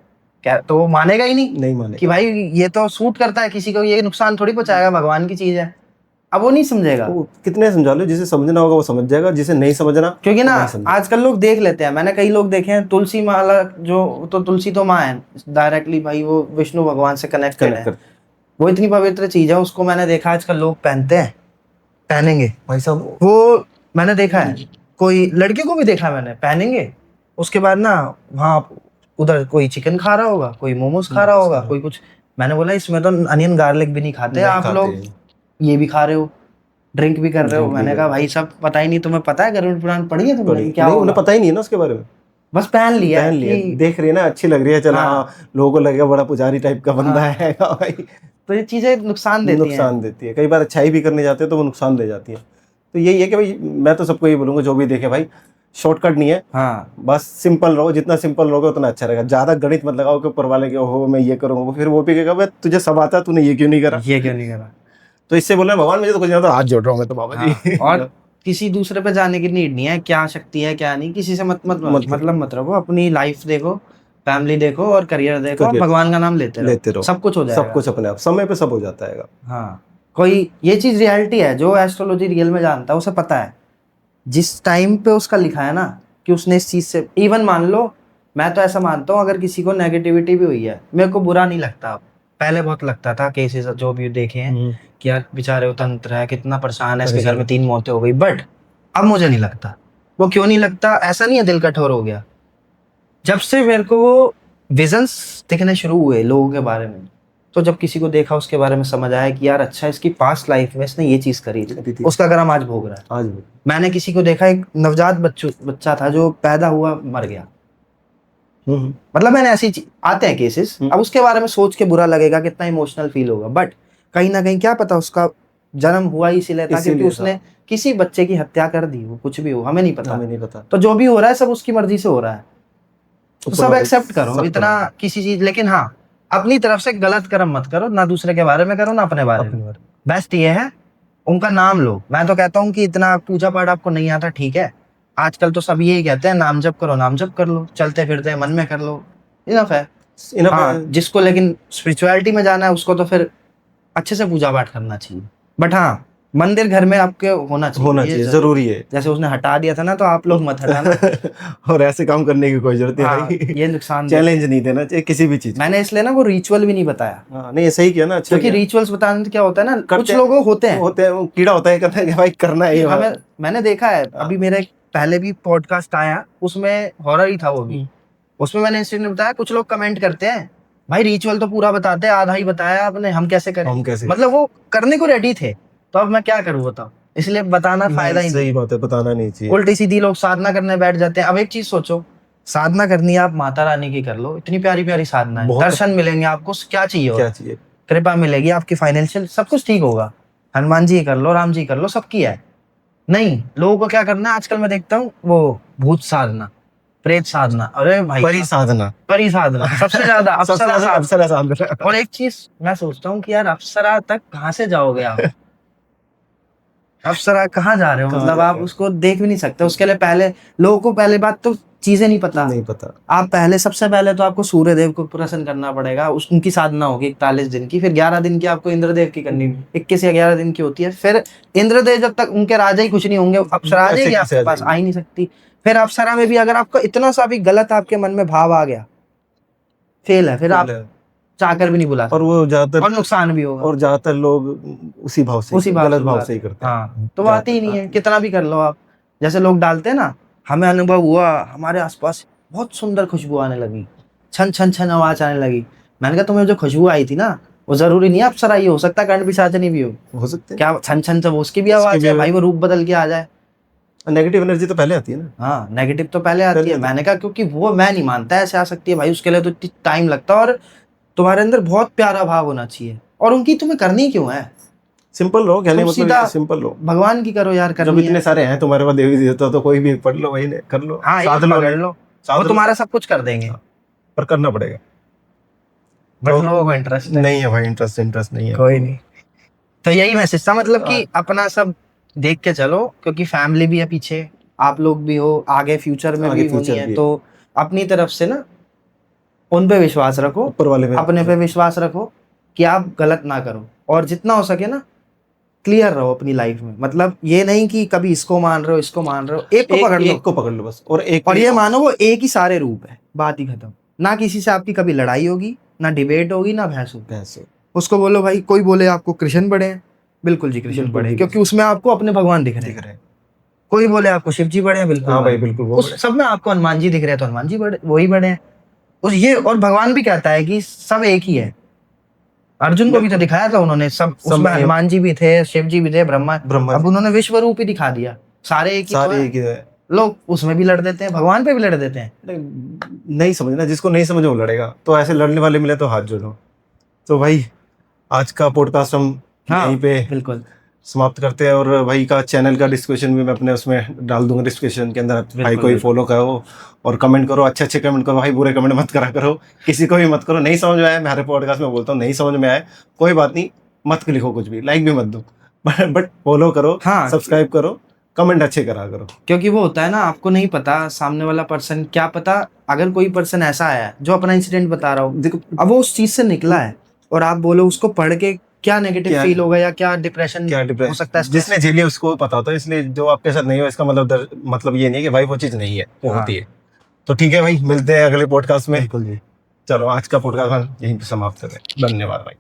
क्या, तो वो मानेगा ही नहीं मानेगा कि भाई ये तो सूट करता है किसी को, ये नुकसान थोड़ी पहुंचाएगा, भगवान की चीज है। अब वो नहीं समझेगा। कितने समझा लो, जिसे समझना होगा वो समझ जाएगा, जिसे नहीं समझना, क्योंकि ना आजकल लोग देख लेते हैं, मैंने कई लोग देखे हैं, तुलसी माला जो, तो तुलसी तो माँ है डायरेक्टली, भाई वो विष्णु भगवान से कनेक्टेड है, वो इतनी पवित्र चीज है, उसको मैंने देखा आजकल लोग पहनते हैं, पहनेंगे भाई साहब, वो मैंने देखा है, कोई लड़के को भी देखा मैंने पहनेंगे, उसके बाद ना वहाँ उधर कोई चिकन खा रहा होगा, कोई मोमोज खा रहा होगा, कोई कुछ। मैंने बोला इसमें तो अनियन गार्लिक भी नहीं खाते आप लोग, ये भी खा रहे हो, ड्रिंक भी कर रहे हो। मैंने कहा भाई सब पता ही नहीं, तुम्हें पता है गरुड़ पुराण पढ़ी है तुमने? क्या नहीं, उन्हें पता ही नहीं है ना उसके बारे में, बस पहन लिया, देख रही है ना, अच्छी लग रही है, चला लोगों को लगेगा बड़ा पुजारी टाइप का बंदा है भाई। तो ये चीजें नुकसान देती है, कई बार अच्छाई भी करने जाते हैं तो वो नुकसान दे जाती है। तो यही है कि भाई मैं तो सबको ये बोलूंगा, जो भी देखे भाई शॉर्टकट नहीं है, हाँ बस सिंपल रहो, जितना सिंपल रहोगे उतना अच्छा रहेगा। ज्यादा गणित मत लगाओ कि ऊपर वाले के हो मैं ये करूंगा, फिर वो भी कहेगा तुझे सब आता है, तूने ये क्यों नहीं करा। तो इससे बोलना भगवान मुझे तो कुछ नहीं आता, हाथ जोड़ रहा हूँ मैं तो बाबा जी। और किसी दूसरे पे जाने की नीड नहीं है, क्या शक्ति है क्या नहीं, किसी से मतलब मत रखो, अपनी लाइफ देखो, फैमिली देखो और करियर देखो, भगवान का नाम लेते रहो, सब कुछ हो जाएगा, सब कुछ अपने आप समय पे सब हो जाता है। हाँ, कोई ये चीज रियलिटी है, जो एस्ट्रोलॉजी रियल में जानता है उसे पता है, जिस टाइम पे उसका लिखा है ना कि उसने इस चीज से, इवन मान लो मैं तो ऐसा मानता हूँ, अगर किसी को नेगेटिविटी भी हुई है, मेरे को बुरा नहीं लगता। पहले बहुत लगता था, केसेस जो भी देखे हैं कि यार बेचारे वो तंत्र है, कितना परेशान है, इसके घर में 3 मौतें हो गई, बट अब मुझे नहीं लगता। वो क्यों नहीं लगता? ऐसा नहीं है दिल कठोर हो गया, जब से मेरे को वो विजन्स दिखने शुरू हुए लोगों के बारे में, तो जब किसी को देखा उसके बारे में समझ आया कि यार अच्छा इसकी पास्ट लाइफ में इसने ये चीज करी थी, उसका गरम आज भोग रहा है। आज मैंने किसी को देखा, एक नवजात बच्चा था जो पैदा हुआ मर गया, मतलब मैंने ऐसी आते हैं केसेस, अब उसके बारे में सोच के बुरा लगेगा, कितना इमोशनल फील होगा, बट कहीं ना कहीं क्या पता उसका जन्म हुआ इसीलिए था क्योंकि उसने किसी बच्चे की हत्या कर दी, वो कुछ भी हो, हमें नहीं पता। तो जो भी हो रहा है सब उसकी मर्जी से हो रहा है, तो सब एक्सेप्ट करो, इतना किसी चीज, लेकिन हाँ अपनी तरफ से गलत कर्म मत करो, ना दूसरे के बारे में करो ना अपने बारे में। बेस्ट ये है उनका नाम लो। मैं तो कहता हूँ कि इतना पूजा पाठ आपको नहीं आता, ठीक है, आजकल तो सब यही कहते हैं नाम जप करो, नाम जप कर लो, चलते फिरते मन में कर लो, इनफ है। हाँ, जिसको लेकिन स्पिरिचुअलिटी में जाना है उसको तो फिर अच्छे से पूजा पाठ करना चाहिए, बट हाँ मंदिर घर में आपके होना चाहिए, जरूरी है। जैसे उसने हटा दिया था ना, तो आप लोग मत हटाना और ऐसे काम करने की कोई जरूरत नहीं, ये नुकसान, चैलेंज नहीं देना चाहिए किसी भी चीज। मैंने इसलिए ना वो रिचुअल भी नहीं बताया, नहीं सही किया ना, क्योंकि रिचुअल्स बताने से क्या होता है ना, कुछ लोगों होते हैं कीड़ा होता है, कहता है कि भाई करना है हमें। मैंने देखा है, अभी मेरे पहले भी पॉडकास्ट आया, उसमें हॉरर ही था वो भी, उसमें मैंने इंसिडेंट बताया, कुछ लोग कमेंट करते हैं भाई रिचुअल तो पूरा बताते हैं, आधा ही बताया आपने, हम कैसे करें, मतलब वो करने को रेडी थे, तो अब मैं क्या करूँ बताओ, इसलिए बताना फायदा ही नहीं। सही बात है, बताना नहीं चाहिए। उल्टी सीधी लोग साधना करने बैठ जाते हैं। अब एक चीज सोचो, साधना करनी है आप माता रानी की कर लो, इतनी प्यारी प्यारी साधना है, दर्शन मिलेंगे आपको, क्या चाहिए, कृपा मिलेगी आपकी, फाइनेंशियल सब कुछ ठीक होगा, हनुमान जी कर लो, राम जी कर लो, सबकी है। नहीं, लोगों को क्या करना है आजकल मैं देखता हूँ, वो भूत साधना, प्रेत साधना, अरे भाई परी साधना सबसे ज्यादा अप्सरा साधना। और एक चीज मैं सोचता हूँ कि यार अप्सरा तक कहाँ से जाओगे आप, अप्सरा कहाँ जा रहे हो, मतलब आप उसको देख भी नहीं सकते। उसके लिए पहले लोगों को, पहले बात तो चीजें नहीं पता। नहीं पता। आप पहले, सबसे पहले तो आपको सूर्य देव को प्रसन्न करना पड़ेगा, उनकी साधना होगी 41 दिन की, फिर 11 दिन की आपको इंद्रदेव की करनी, 21 या 11 दिन की होती है। फिर इंद्रदेव जब तक, उनके राजा ही कुछ नहीं होंगे, अप्सरा आ ऐसे जाएगी कैसे आपके आ पास, आ जाएगी? ही नहीं सकती। फिर अप्सरा में भी अगर आपको इतना सा भी गलत आपके मन में भाव आ गया, फेल है, फिर आप चाहकर भी नहीं बुला सकते, और वो ज्यादातर, और नुकसान भी होगा। और ज्यादातर लोग उसी भाव से, उसी भाव गलत से भाव बुलाते से ही हैं। करते हैं। हाँ, तो बात ही नहीं है, कितना भी कर लो आप। जैसे लोग डालते हैं ना, हमें अनुभव हुआ, हमारे आसपास बहुत सुंदर खुशबू आने लगी, छन छन छन आवाज आने लगी। मैंने कहा तुम्हें जो खुशबू आई थी ना, वो जरूरी नहीं अप्सरा ही हो सकता है, कर्ण पिशाचनी भी हो सकते हैं। क्या छन छन से वो उसकी भी आवाज है भाई, वो रूप बदल के आ जाए। नेगेटिव एनर्जी तो पहले आती है ना। हाँ, नेगेटिव तो पहले आती है। मैंने कहा क्योंकि वो मैं नहीं मानता ऐसे आ सकती है भाई, उसके लिए तो इतनी टाइम लगता है, और तुम्हारे अंदर बहुत प्यारा भाव होना चाहिए, और उनकी तुम्हें करनी क्यों है? सिंपल लो, कहने तुम मतलब सीधा सिंपल लो, भगवान की करो यार, जब करनी इतने है। सारे हैं तुम्हारे पास देवी देवता, तो कोई भी पढ़ लो, वही कर लो, हाँ, एक साध लो, पकड़ लो, वो साध लो, तुम्हारा सब कुछ कर देंगे। पर करना पड़ेगा। बट लोगों को इंटरेस्ट नहीं है भाई, इंटरेस्ट नहीं है। कोई नहीं। तो यही मैसेज था, मतलब कि अपना सब देख के चलो, क्योंकि फैमिली भी है पीछे, आप लोग भी हो, आगे फ्यूचर में आगे भी होनी फ्यूचर है, भी है। तो अपनी तरफ से ना उन पे विश्वास रखो, ऊपर वाले पे अपने पे विश्वास रखो कि आप गलत ना करो, और जितना हो सके ना क्लियर रहो अपनी लाइफ में। मतलब ये नहीं कि कभी इसको मान रहे हो, इसको मान रहे हो, एक को पकड़ लो, एक को पकड़ लो बस, और ये मानो वो एक ही सारे रूप है, बात ही खत्म। ना किसी से आपकी कभी लड़ाई होगी, ना डिबेट होगी, ना बहस होगी। उसको बोलो भाई, कोई बोले आपको कृष्ण बड़े हैं, बिल्कुल जी कृष्ण बड़े हैं, क्योंकि उसमें आपको अपने भगवान दिख रहे हैं। कोई बोले आपको शिव जी बड़े हैं, बिल्कुल हाँ भाई, बिल्कुल वो उस सब में आपको हनुमान जी दिख रहे हैं, तो हनुमान जी बड़े, वही बड़े हैं उस ये। और भगवान भी कहता है कि सब एक ही है। अर्जुन को भी तो दिखाया था उन्होंने, सब उसमें हनुमान जी भी थे, शिव जी भी थे, ब्रह्मा। अब उन्होंने विश्व रूप ही दिखा दिया, सारे एक ही, सारे एक ही है। लोग उसमें भी लड़ देते हैं, भगवान पे भी लड़ देते हैं। नहीं समझना, जिसको नहीं समझ वो लड़ेगा, तो ऐसे लड़ने वाले मिले तो हाथ जोड़ो। तो भाई आज का पॉडकास्ट हम यहीं पे बिल्कुल समाप्त करते हैं, और भाई का चैनल का डिस्क्रिप्शन भी मैं अपने उसमें डाल दूंगा, डिस्क्रिप्शन के अंदर। भाई को ही फॉलो करो और कमेंट करो, अच्छे कमेंट करो भाई, बुरे कमेंट मत करा करो, किसी को भी मत करो। नहीं समझ में आया, मैं हर पॉडकास्ट में बोलता हूँ, नहीं समझ में आया कोई बात नहीं, मत लिखो कुछ भी, लाइक भी मत दो, बट फॉलो करो, सब्सक्राइब करो, कमेंट अच्छे करा करो। क्योंकि वो होता है ना, आपको नहीं पता सामने वाला पर्सन, क्या पता अगर कोई पर्सन ऐसा है जो अपना इंसिडेंट बता रहा हो, देखो अब वो उस चीज से निकला है, और आप बोलो उसको पढ़ के क्या नेगेटिव फील होगा, या क्या डिप्रेशन हो सकता है, जिसने झेली है उसको पता होता है। इसलिए जो आपके साथ नहीं हो, इसका मतलब ये नहीं है कि भाई वो चीज नहीं है, वो होती है। तो ठीक है भाई, मिलते हैं अगले पॉडकास्ट में। बिल्कुल जी। चलो आज का पॉडकास्ट यहीं पे समाप्त करें। धन्यवाद भाई।